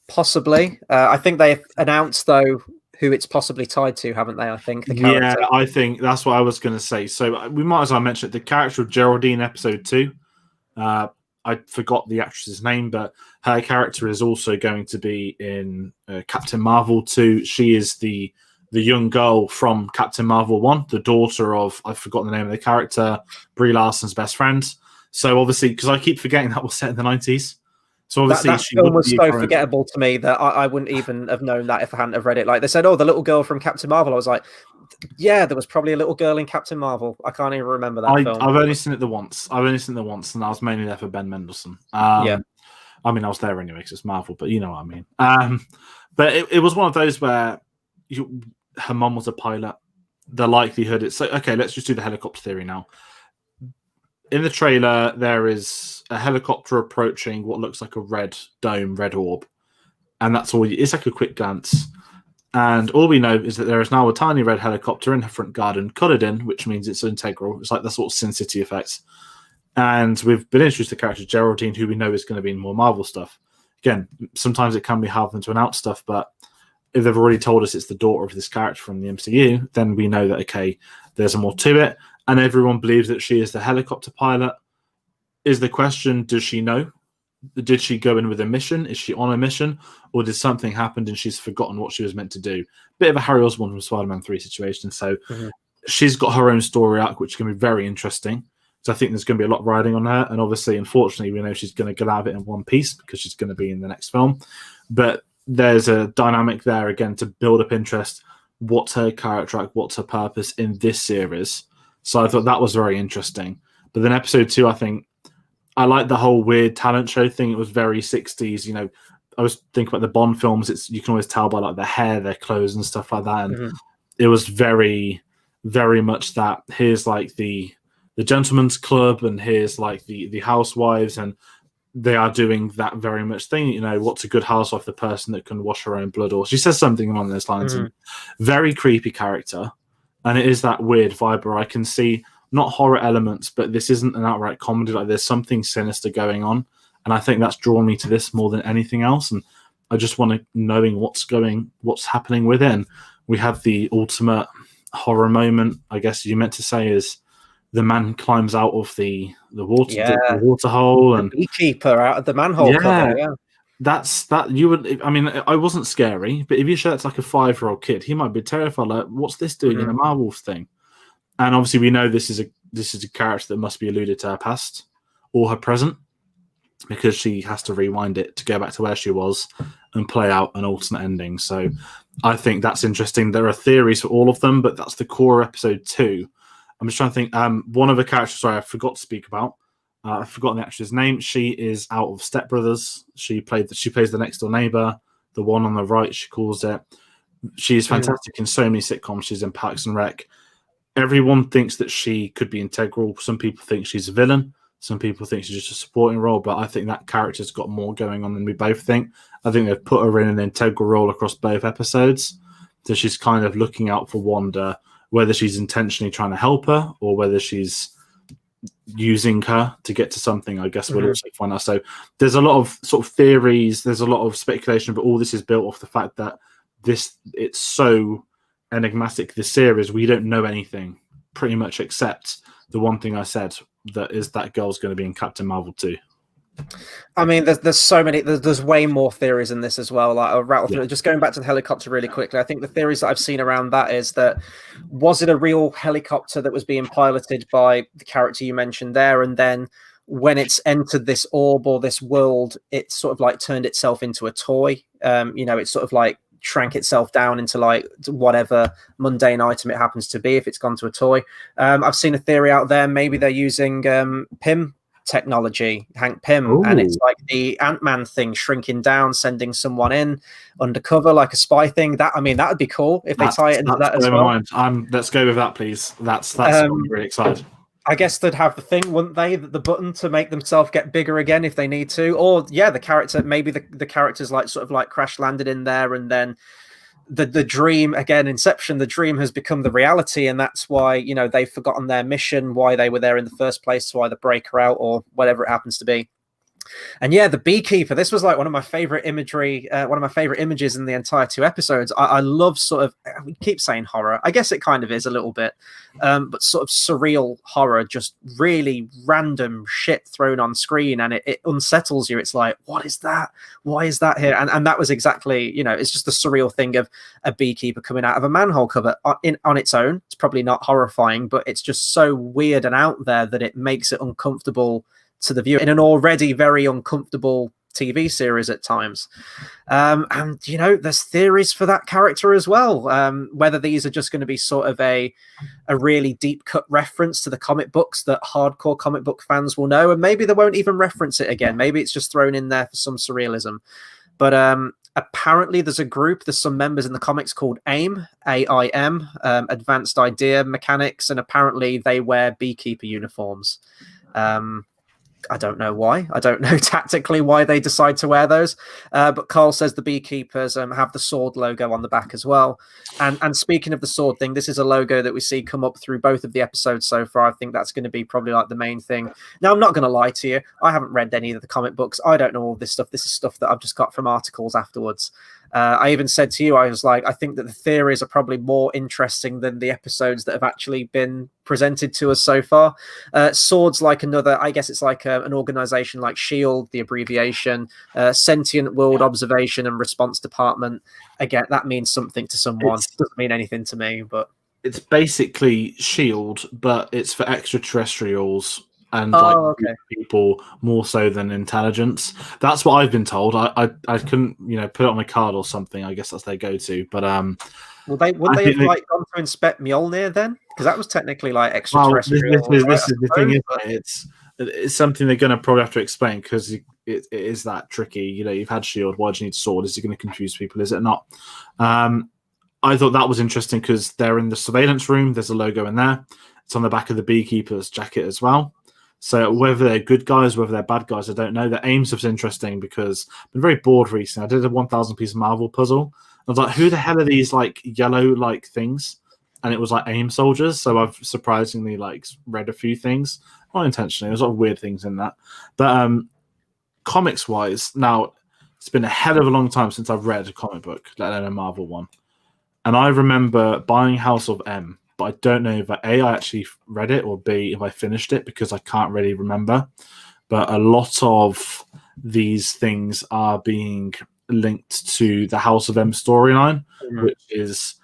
possibly. I think they've announced though who it's possibly tied to, haven't they? I think the character. Yeah, I think that's what I was going to say. So we might as well mention it. The character of Geraldine, episode 2. I forgot the actress's name, but her character is also going to be in Captain Marvel 2. She is the young girl from Captain Marvel 1, the daughter of, I've forgotten the name of the character, Brie Larson's best friend. So obviously, because I keep forgetting that was set in the 90s. So obviously, that film was so forgettable to me that I wouldn't even have known that if I hadn't have read it. Like they said, oh, the little girl from Captain Marvel. I was like, Yeah, there was probably a little girl in Captain Marvel. I can't even remember that film. I've only seen it the once. I've only seen it once, and I was mainly there for Ben Mendelsohn. Yeah. I mean, I was there anyway because it's Marvel, but you know what I mean. But it was one of those where her mum was a pilot. The likelihood it's like, okay, let's just do the helicopter theory now. In the trailer, there is a helicopter approaching what looks like a red dome, red orb, and that's all. It's like a quick glance. And all we know is that there is now a tiny red helicopter in her front garden, coloured in, which means it's integral. It's like the sort of Sin City effects. And we've been introduced to the character Geraldine, who we know is going to be in more Marvel stuff. Again, sometimes it can be hard for them to announce stuff, but if they've already told us it's the daughter of this character from the MCU, then we know that, okay, there's more to it. And everyone believes that she is the helicopter pilot. Is the question, does she know? Did she go in with a mission? Is she on a mission? Or did something happen and she's forgotten what she was meant to do? Bit of a Harry Osborn from Spider-Man 3 situation. So she's got her own story arc, which can be very interesting. So I think there's going to be a lot riding on her. And obviously, unfortunately, we know she's going to get out of it in one piece because she's going to be in the next film. But there's a dynamic there, again, to build up interest. What's her character arc? What's her purpose in this series? So I thought that was very interesting. But then episode 2, I think, I like the whole weird talent show thing. It was very 60s. You know, I was thinking about the Bond films. It's you can always tell by like their hair, their clothes, and stuff like that. And it was very, very much that. Here's like the gentleman's club, and here's like the housewives, and they are doing that very much thing. You know, what's a good housewife? The person that can wash her own blood, or she says something along those lines. And very creepy character, and it is that weird vibe where I can see. Not horror elements, but this isn't an outright comedy. Like there's something sinister going on, and I think that's drawn me to this more than anything else. And I just want to knowing what's happening with it. And we have the ultimate horror moment, I guess you meant to say, is the man climbs out of the water hole, and the beekeeper out of the manhole cover. That's that you would. I mean, I wasn't scary, but if you show it to like a 5-year-old kid, he might be terrified. Like, what's this doing in a Marvel thing? And obviously, we know this is a character that must be alluded to her past or her present, because she has to rewind it to go back to where she was and play out an alternate ending. So I think that's interesting. There are theories for all of them, but that's the core episode 2. I'm just trying to think. One of the characters, sorry, I forgot to speak about. I've forgotten the actress's name. She is out of Step Brothers. She plays the next door neighbor, the one on the right. She calls it. She's fantastic in so many sitcoms. She's in Parks and Rec. Everyone thinks that she could be integral. Some people think she's a villain. Some people think she's just a supporting role. But I think that character's got more going on than we both think. I think they've put her in an integral role across both episodes. So she's kind of looking out for Wanda, whether she's intentionally trying to help her or whether she's using her to get to something. I guess we'll also find out. So there's a lot of sort of theories. There's a lot of speculation, but all this is built off the fact that it's so enigmatic, this series. We don't know anything pretty much except the one thing I said, that is that girl's going to be in Captain Marvel 2. I mean, there's so many. There's way more theories in this as well. Like I'll rattle through. Just going back to the helicopter really quickly. I think the theories that I've seen around that is that was it a real helicopter that was being piloted by the character you mentioned there, and then when it's entered this orb or this world, it sort of like turned itself into a toy. It's sort of like shrank itself down into like whatever mundane item it happens to be if it's gone to a toy. I've seen a theory out there. Maybe they're using Pym technology, Hank Pym, and it's like the Ant-Man thing shrinking down, sending someone in undercover like a spy thing. That would be cool if they tie it into that as well. Let's go with that, please. That's I'm really excited. I guess they'd have the thing, wouldn't they? The button to make themselves get bigger again if they need to. Or the character, maybe the character's like sort of like crash landed in there, and then the dream again, Inception, the dream has become the reality, and that's why they've forgotten their mission, why they were there in the first place, to either break her out or whatever it happens to be. And the beekeeper, this was like one of my favorite imagery, one of my favorite images in the entire 2 episodes. I love sort of, we keep saying horror, I guess it kind of is a little bit, but sort of surreal horror, just really random shit thrown on screen, and it unsettles you. It's like, what is that? Why is that here? And that was exactly, it's just the surreal thing of a beekeeper coming out of a manhole cover on its own. It's probably not horrifying, but it's just so weird and out there that it makes it uncomfortable to the viewer in an already very uncomfortable TV series at times. And there's theories for that character as well. Whether these are just going to be sort of a really deep cut reference to the comic books that hardcore comic book fans will know, and maybe they won't even reference it again. Maybe it's just thrown in there for some surrealism. But apparently there's some members in the comics called AIM, AIM, Advanced Idea Mechanics, and apparently they wear beekeeper uniforms. I don't know why. I don't know tactically why they decide to wear those. But Carl says the beekeepers have the sword logo on the back as well. And speaking of the sword thing, this is a logo that we see come up through both of the episodes so far. I think that's going to be probably like the main thing. Now, I'm not going to lie to you. I haven't read any of the comic books. I don't know all this stuff. This is stuff that I've just got from articles afterwards. I even said to you, I was like, I think that the theories are probably more interesting than the episodes that have actually been presented to us so far. Sword's like another, I guess it's like an organization like SHIELD, the abbreviation, Sentient World Observation and Response Department. Again, that means something to someone. It doesn't mean anything to me, but it's basically SHIELD, but it's for extraterrestrials and people more so than intelligence. That's what I've been told. I couldn't put it on a card or something. I guess that's their go-to. But would they have like gone to inspect Mjolnir then? Because that was technically like extraterrestrial. Well, this is the thing, isn't it? It's something they're going to probably have to explain because it is that tricky. You've had SHIELD. Why do you need sword? Is it going to confuse people? Is it not? I thought that was interesting because they're in the surveillance room. There's a logo in there. It's on the back of the beekeeper's jacket as well. So whether they're good guys, whether they're bad guys, I don't know. The AIM stuff's interesting because I've been very bored recently. I did a 1,000-piece Marvel puzzle. I was like, who the hell are these like yellow like things? And it was like AIM soldiers. So I've surprisingly like read a few things, not intentionally. There's a lot of weird things in that. But comics wise, now it's been a hell of a long time since I've read a comic book, let alone a Marvel one. And I remember buying House of M. But I don't know if A, I actually read it, or B, if I finished it, because I can't really remember. But a lot of these things are being linked to the House of M storyline, which is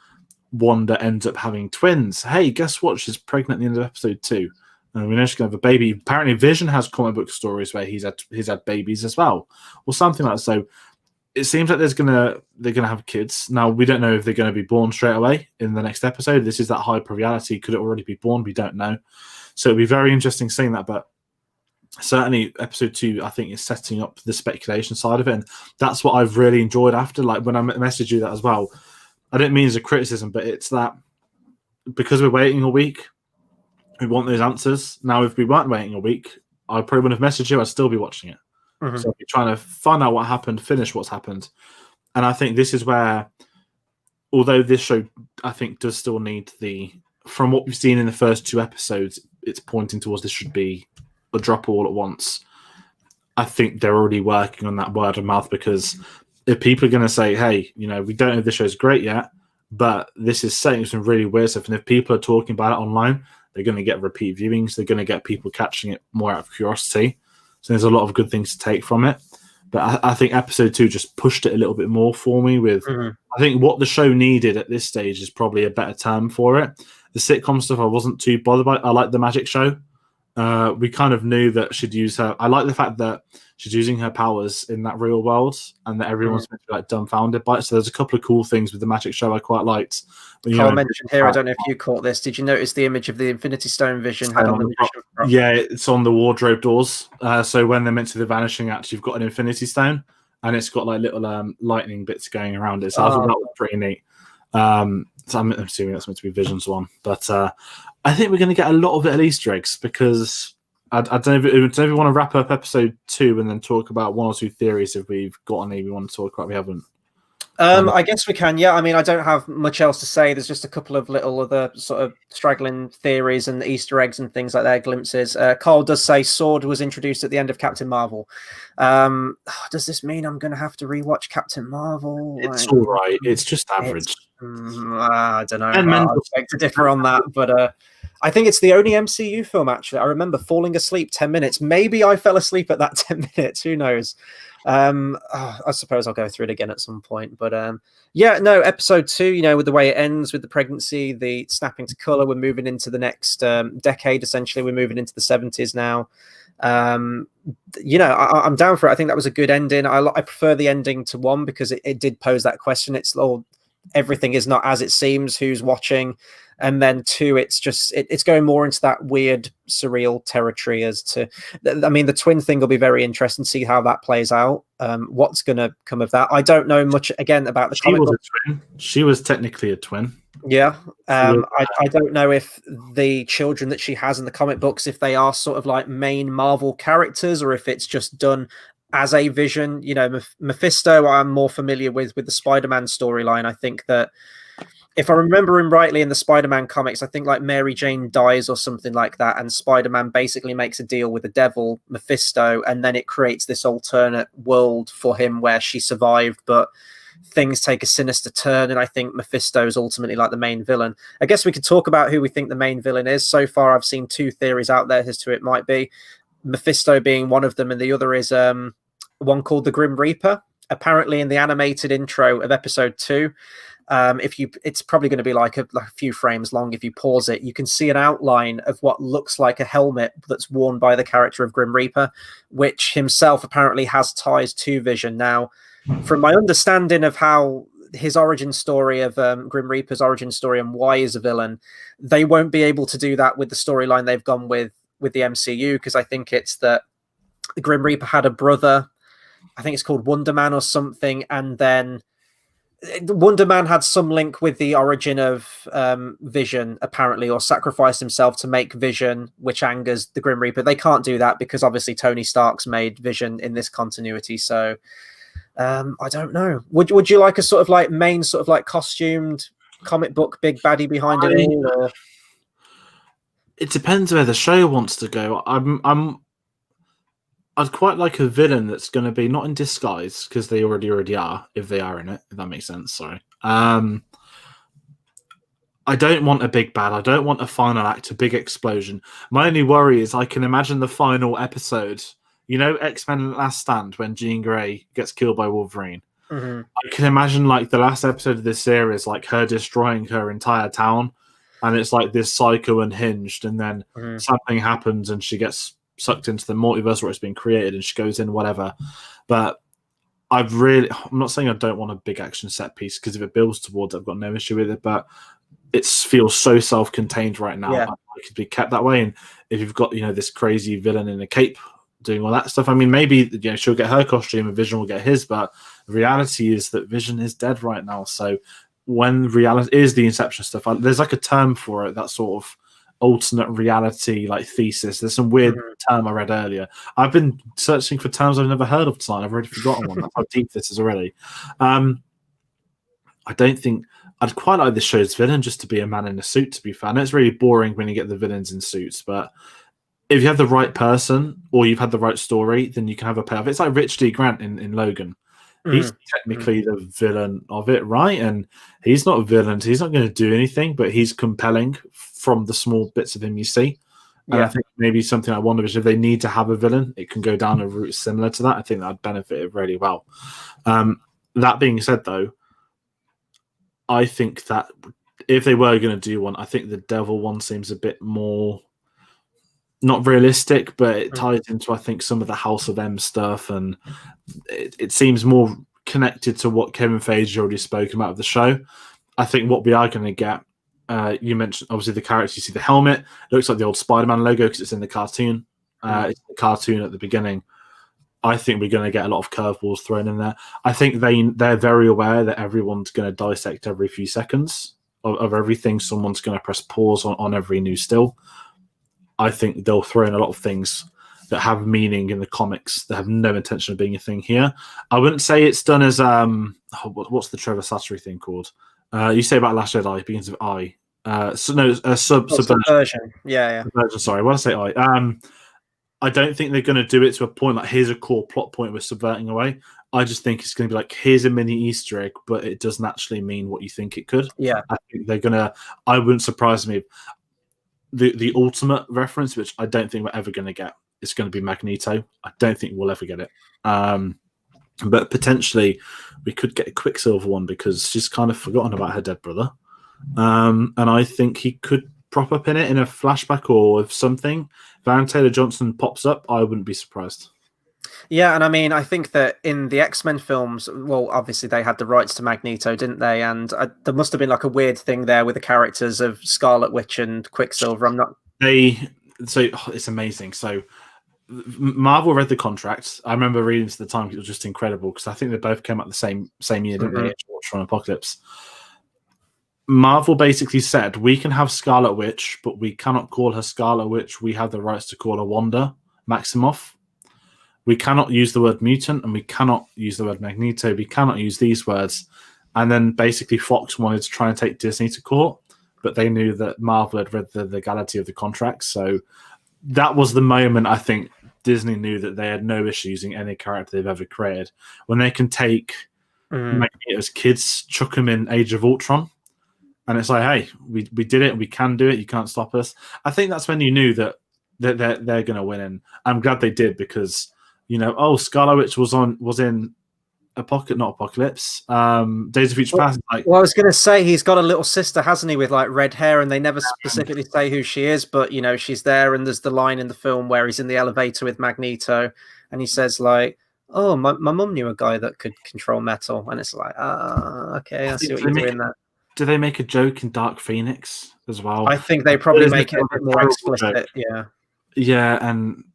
Wanda ends up having twins. Hey, guess what? She's pregnant at the end of episode 2. And we know she's going to have a baby. Apparently, Vision has comic book stories where he's had babies as well, or something like that. So it seems like they're gonna have kids. Now we don't know if they're going to be born straight away in the next episode. This is that hyper reality. Could it already be born? We don't know. So it'll be very interesting seeing that. But certainly episode 2, I think, is setting up the speculation side of it, and that's what I've really enjoyed. After like when I messaged you that as well, I didn't mean as a criticism, but it's that because we're waiting a week, we want those answers. Now, if we weren't waiting a week, I probably wouldn't have messaged you. I'd still be watching it. So we're trying to find out what happened, finish what's happened. And I think this is where, although this show, I think, does still need from what we've seen in the first 2 episodes, it's pointing towards this should be a drop all at once. I think they're already working on that word of mouth, because if people are going to say, hey, we don't know if this show's great yet, but this is saying some really weird stuff. And if people are talking about it online, they're going to get repeat viewings. They're going to get people catching it more out of curiosity. So there's a lot of good things to take from it. But I think episode 2 just pushed it a little bit more for me with, I think what the show needed at this stage is probably a better term for it. The sitcom stuff I wasn't too bothered by. I like the magic show. We kind of knew that she'd use her. I like the fact that she's using her powers in that real world and that everyone's meant to be like dumbfounded by it. So there's a couple of cool things with the magic show I quite liked. Carl mentioned here, I don't know if you caught this. Did you notice the image of the Infinity Stone Vision had on the Vision prop? Yeah, it's on the wardrobe doors. So when they're meant to the Vanishing Act, you've got an Infinity Stone and it's got like little lightning bits going around it. So I thought that was pretty neat. So I'm assuming that's meant to be Vision's one. But I think we're going to get a lot of little Easter eggs, because I don't know if we want to wrap up episode 2 and then talk about 1 or 2 theories if we've got any we want to talk about. We haven't. I guess we can, yeah. I mean, I don't have much else to say. There's just a couple of little other sort of straggling theories and Easter eggs and things like that, glimpses. Carl does say Sword was introduced at the end of Captain Marvel. Does this mean I'm going to have to rewatch Captain Marvel? It's all right. It's just average. I don't know. I beg to differ on that, but I think it's the only MCU film, actually. I remember falling asleep 10 minutes. Maybe I fell asleep at that 10 minutes. Who knows? I suppose I'll go through it again at some point. But yeah, no, episode 2, with the way it ends with the pregnancy, the snapping to color, we're moving into the next decade, essentially. We're moving into the 70s now. I'm down for it. I think that was a good ending. I prefer the ending to 1 because it did pose that question. It's everything is not as it seems. Who's watching? And then 2, it's going more into that weird, surreal territory as to. I mean, the twin thing will be very interesting to see how that plays out. What's going to come of that? I don't know much again about the comic book. A twin. She was technically a twin. Yeah. I don't know if the children that she has in the comic books, if they are sort of like main Marvel characters, or if it's just done as a Vision. Mephisto I'm more familiar with the Spider-Man storyline. I think that if I remember him rightly in the Spider-Man comics, I think like Mary Jane dies or something like that, and Spider-Man basically makes a deal with the devil, Mephisto, and then it creates this alternate world for him where she survived, but things take a sinister turn, and I think Mephisto is ultimately like the main villain. I guess we could talk about who we think the main villain is. So far, I've seen 2 theories out there as to who it might be. Mephisto being one of them, and the other is one called the Grim Reaper. Apparently, in the animated intro of episode 2, it's probably going to be like a few frames long. If you pause it, you can see an outline of what looks like a helmet that's worn by the character of Grim Reaper, which himself apparently has ties to Vision. Now, from my understanding of how his origin story of Grim Reaper's origin story and why he's a villain, they won't be able to do that with the storyline they've gone with the MCU, because I think it's that Grim Reaper had a brother, I think it's called Wonder Man or something, and then Wonder Man had some link with the origin of Vision, apparently, or sacrificed himself to make Vision, which angers the Grim Reaper. They can't do that because obviously Tony Stark's made Vision in this continuity. So I don't know. Would you like a sort of like main sort of like costumed comic book big baddie behind it all? Or? It depends where the show wants to go. I'd quite like a villain that's going to be not in disguise, because they already are, if they are in it, if that makes sense. Sorry. I don't want a big bad. I don't want a final act, a big explosion. My only worry is I can imagine the final episode, X-Men Last Stand, when Jean Grey gets killed by Wolverine. Mm-hmm. I can imagine like the last episode of this series, like her destroying her entire town, and it's like this psycho unhinged, and then something happens and she gets sucked into the multiverse where it's been created and she goes in, whatever. But I'm not saying I don't want a big action set piece, because if it builds towards it, I've got no issue with it, but it feels so self-contained right now. Yeah. It could be kept that way. And if you've got, this crazy villain in a cape doing all that stuff, I mean, maybe, she'll get her costume and Vision will get his, but the reality is that Vision is dead right now. So when reality is the Inception stuff, there's like a term for it, that sort of alternate reality like thesis. There's some weird term I read earlier. I've been searching for terms I've never heard of tonight. I've already forgotten one. That's how deep this is already. I don't think I'd quite like this show's villain just to be a man in a suit, to be fair. I know it's really boring when you get the villains in suits, but if you have the right person or you've had the right story, then you can have a payoff. It's like Rich D. Grant in Logan. He's technically the villain of it, right? And he's not a villain. He's not going to do anything, but he's compelling from the small bits of him you see. And I think maybe something like WandaVision, if they need to have a villain, it can go down a route similar to that. I think that'd benefit it really well. That being said, though, I think that if they were going to do one, I think the Devil one seems a bit more not realistic, but it ties into, I think, some of the House of M stuff, and it seems more connected to what Kevin Feige already spoken about of the show. I think what we are going to get, you mentioned obviously the characters. You see the helmet, it looks like the old Spider-Man logo because it's in the cartoon. It's the cartoon at the beginning. I think we're going to get a lot of curveballs thrown in there. I think they're very aware that everyone's going to dissect every few seconds of everything. Someone's going to press pause on every new still. I think they'll throw in a lot of things that have meaning in the comics that have no intention of being a thing here. I wouldn't say it's done as what's the Trevor Slattery thing called? You say about Last Jedi, it begins with I. Subversion. Yeah. Subversion, sorry, what did I say? I don't think they're going to do it to a point like here's a core plot point we're subverting away. I just think it's going to be like here's a mini Easter egg, but it doesn't actually mean what you think it could. Yeah, I think they're gonna. I wouldn't surprise me if the ultimate reference, which I don't think we're ever going to get, is going to be Magneto. I don't think we'll ever get it. But potentially we could get a Quicksilver one because she's kind of forgotten about her dead brother. And I think he could prop up in it in a flashback or if something, Van Taylor Johnson pops up, I wouldn't be surprised. Yeah, and I mean, I think that in the X-Men films, well, obviously they had the rights to Magneto, didn't they? And there must have been like a weird thing there with the characters of Scarlet Witch and Quicksilver. So it's amazing. So Marvel read the contract. I remember reading it at the time. It was just incredible because I think they both came out the same year, didn't they? Ultron Apocalypse. Marvel basically said, we can have Scarlet Witch, but we cannot call her Scarlet Witch. We have the rights to call her Wanda Maximoff. We cannot use the word mutant, and we cannot use the word Magneto. We cannot use these words. And then basically Fox wanted to try and take Disney to court, but they knew that Marvel had read the legality of the contract. So that was the moment I think Disney knew that they had no issue using any character they've ever created. When they can take Magneto's kids, chuck them in Age of Ultron, and it's like, hey, we did it, we can do it, you can't stop us. I think that's when you knew that they're going to win, and I'm glad they did because, Scarlet Witch was in Apocalypse, Days of Future Past. Well, I was going to say he's got a little sister, hasn't he, with like red hair, and they never specifically say who she is, but she's there. And there's the line in the film where he's in the elevator with Magneto, and he says like, "Oh, my mum knew a guy that could control metal," and it's like, okay, I see what you're doing there. Do they make a joke in Dark Phoenix as well? I think they probably make it a bit more explicit. Yeah, and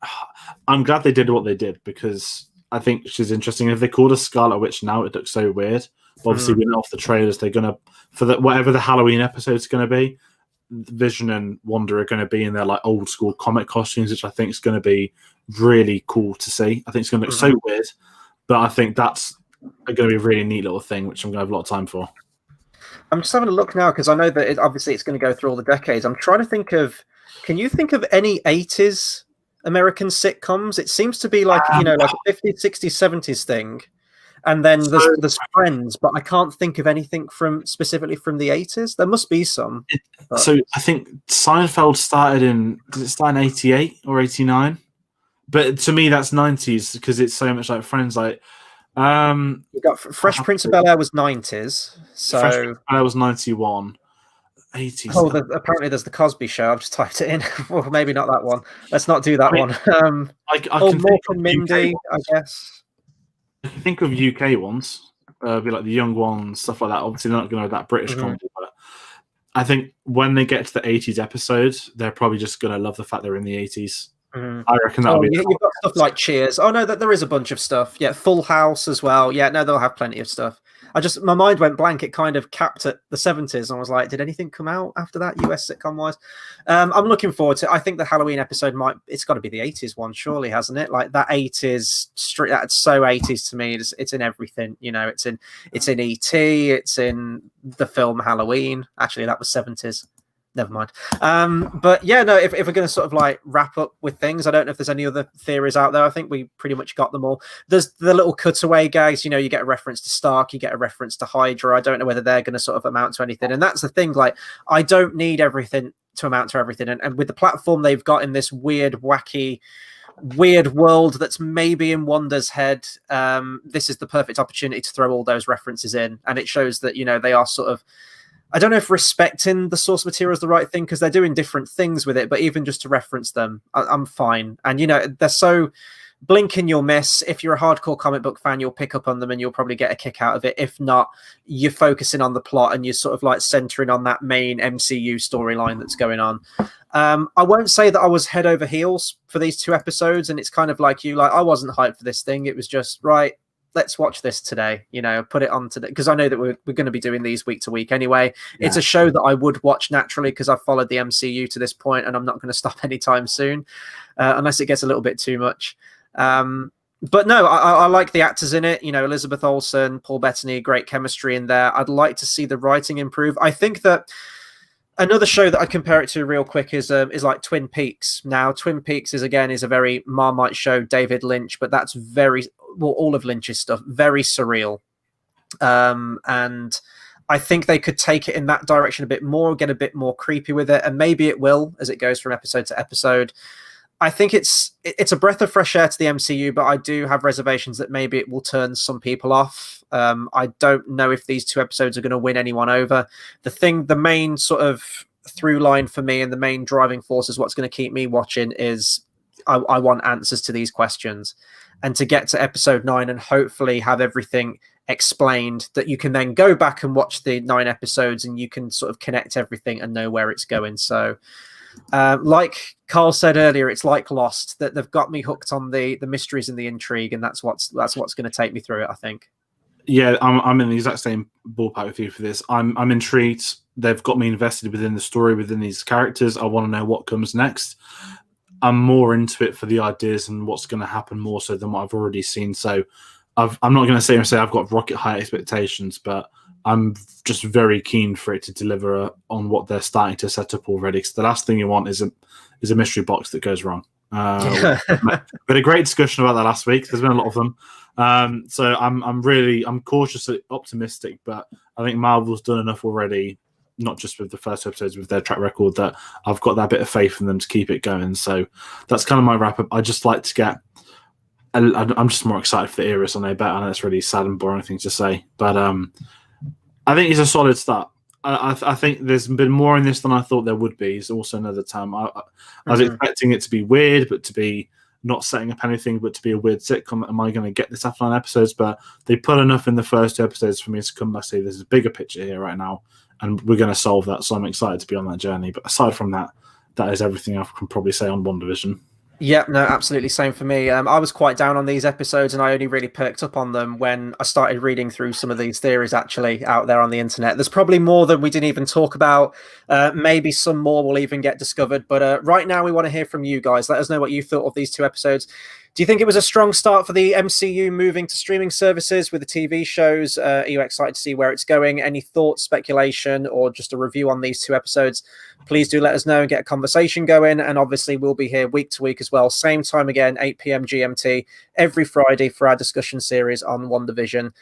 I'm glad they did what they did because I think she's interesting. If they called her Scarlet Witch now, it looks so weird. But obviously, we know off the trailers they're gonna whatever the Halloween episode's gonna be. Vision and Wanda are gonna be in their like old school comic costumes, which I think is gonna be really cool to see. I think it's gonna look so weird, but I think that's gonna be a really neat little thing, which I'm gonna have a lot of time for. I'm just having a look now because I know that obviously it's going to go through all the decades. I'm trying to think of. Can you think of any 80s American sitcoms? It seems to be like like a 50s, 60s, 70s thing, and then there's Friends, but I can't think of anything specifically from the 80s. There must be some. So I think Seinfeld started in 88 or 89? But to me, that's 90s because it's so much like Friends. Like you got Fresh Prince of Bel-Air was 90s, so Fresh Prince of Bel-Air was 91. 80s. Oh, apparently there's the Cosby Show. I've just typed it in. Well, maybe not that one. Let's not do that one. I can more from Mindy, I guess. I can think of UK ones, be like the Young Ones, stuff like that. Obviously, they're not going to have that British comedy, but I think when they get to the 80s episodes, they're probably just going to love the fact they're in the 80s. I reckon that'll be. You've got stuff like Cheers. Oh no, there is a bunch of stuff. Yeah, Full House as well. Yeah, no, they'll have plenty of stuff. My mind went blank. It kind of capped at the 70s, and I was like, did anything come out after that, US sitcom wise? I'm looking forward to. I think the Halloween episode it's got to be the 80s one, surely, hasn't it? Like that 80s street. That's so 80s to me. It's in everything. It's in E.T. It's in the film Halloween. Actually, that was 70s. Never mind. But yeah, no, if we're going to sort of like wrap up with things, I don't know if there's any other theories out there. I think we pretty much got them all. There's the little cutaway guys, you get a reference to Stark, you get a reference to Hydra. I don't know whether they're going to sort of amount to anything. And that's the thing, like, I don't need everything to amount to everything. And with the platform they've got in this weird, wacky, weird world that's maybe in Wanda's head, this is the perfect opportunity to throw all those references in. And it shows that, they are sort of, I don't know if respecting the source material is the right thing because they're doing different things with it, but even just to reference them, I'm fine. And, they're so blink and you'll miss. If you're a hardcore comic book fan, you'll pick up on them and you'll probably get a kick out of it. If not, you're focusing on the plot and you're sort of like centering on that main MCU storyline that's going on. I won't say that I was head over heels for these 2 episodes. And it's kind of like I wasn't hyped for this thing. It was just, right, let's watch this today, put it on today. Because I know that we're going to be doing these week to week anyway. Yeah. It's a show that I would watch naturally because I've followed the MCU to this point and I'm not going to stop anytime soon unless it gets a little bit too much. But no, I like the actors in it. Elizabeth Olsen, Paul Bettany, great chemistry in there. I'd like to see the writing improve. I think that another show that I'd compare it to real quick is like Twin Peaks. Now, Twin Peaks is a very Marmite show, David Lynch, but that's all of Lynch's stuff, very surreal. And I think they could take it in that direction a bit more, get a bit more creepy with it, and maybe it will as it goes from episode to episode. I think it's a breath of fresh air to the MCU, but I do have reservations that maybe it will turn some people off. I don't know if these 2 episodes are going to win anyone over. The main sort of through line for me and the main driving force is what's going to keep me watching is I want answers to these questions, and to get to episode 9 and hopefully have everything explained, that you can then go back and watch the 9 episodes and you can sort of connect everything and know where it's going. So like Carl said earlier, it's like Lost, that they've got me hooked on the mysteries and the intrigue, and that's what's going to take me through it, I think. Yeah, I'm in the exact same ballpark with you for this. I'm intrigued. They've got me invested within the story, within these characters. I want to know what comes next. I'm more into it for the ideas and what's going to happen more so than what I've already seen. So I'm not going to say I've got rocket high expectations, but I'm just very keen for it to deliver on what they're starting to set up already. Because the last thing you want is a mystery box that goes wrong. We had a great discussion about that last week. There's been a lot of them. So I'm cautiously optimistic, but I think Marvel's done enough already, not just with the first episodes, with their track record, that I've got that bit of faith in them to keep it going. So that's kind of my wrap up. I just like to get, I'm just more excited for the Iris on their bet. I know it's really sad and boring thing to say, but I think it's a solid start. I think there's been more in this than I thought there would be. It's also another time. I was expecting it to be weird, but to be not setting up anything, but to be a weird sitcom. Am I going to get this after 9 episodes? But they put enough in the first 2 episodes for me to come back and say there's a bigger picture here right now, and we're going to solve that. So I'm excited to be on that journey. But aside from that, that is everything I can probably say on WandaVision. Yeah, no, absolutely. Same for me. I was quite down on these episodes, and I only really perked up on them when I started reading through some of these theories actually out there on the internet. There's probably more that we didn't even talk about. Maybe some more will even get discovered. But right now, we want to hear from you guys. Let us know what you thought of these 2 episodes. Do you think it was a strong start for the MCU moving to streaming services with the TV shows? Are you excited to see where it's going? Any thoughts, speculation, or just a review on these 2 episodes? Please do let us know and get a conversation going. And obviously, we'll be here week to week as well. Same time again, 8 p.m. GMT, every Friday for our discussion series on WandaVision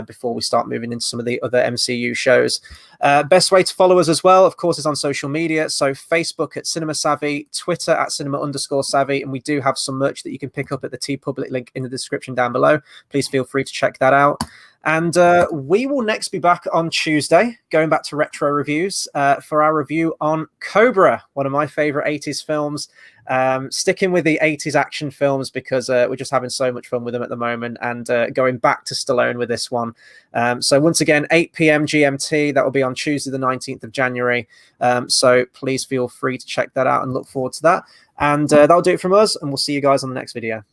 before we start moving into some of the other MCU shows. Best way to follow us as well, of course, is on social media. So Facebook at Cinema Savvy, Twitter at Cinema_Savvy. And we do have some merch that you can pick up at the TeePublic link in the description down below. Please feel free to check that out. And we will next be back on Tuesday, going back to retro reviews for our review on Cobra, one of my favorite 80s films. Sticking with the 80s action films because we're just having so much fun with them at the moment, and going back to Stallone with this one. So once again, 8 p.m. GMT, that will be on Tuesday, the 19th of January. So please feel free to check that out and look forward to that. And that'll do it from us, and we'll see you guys on the next video.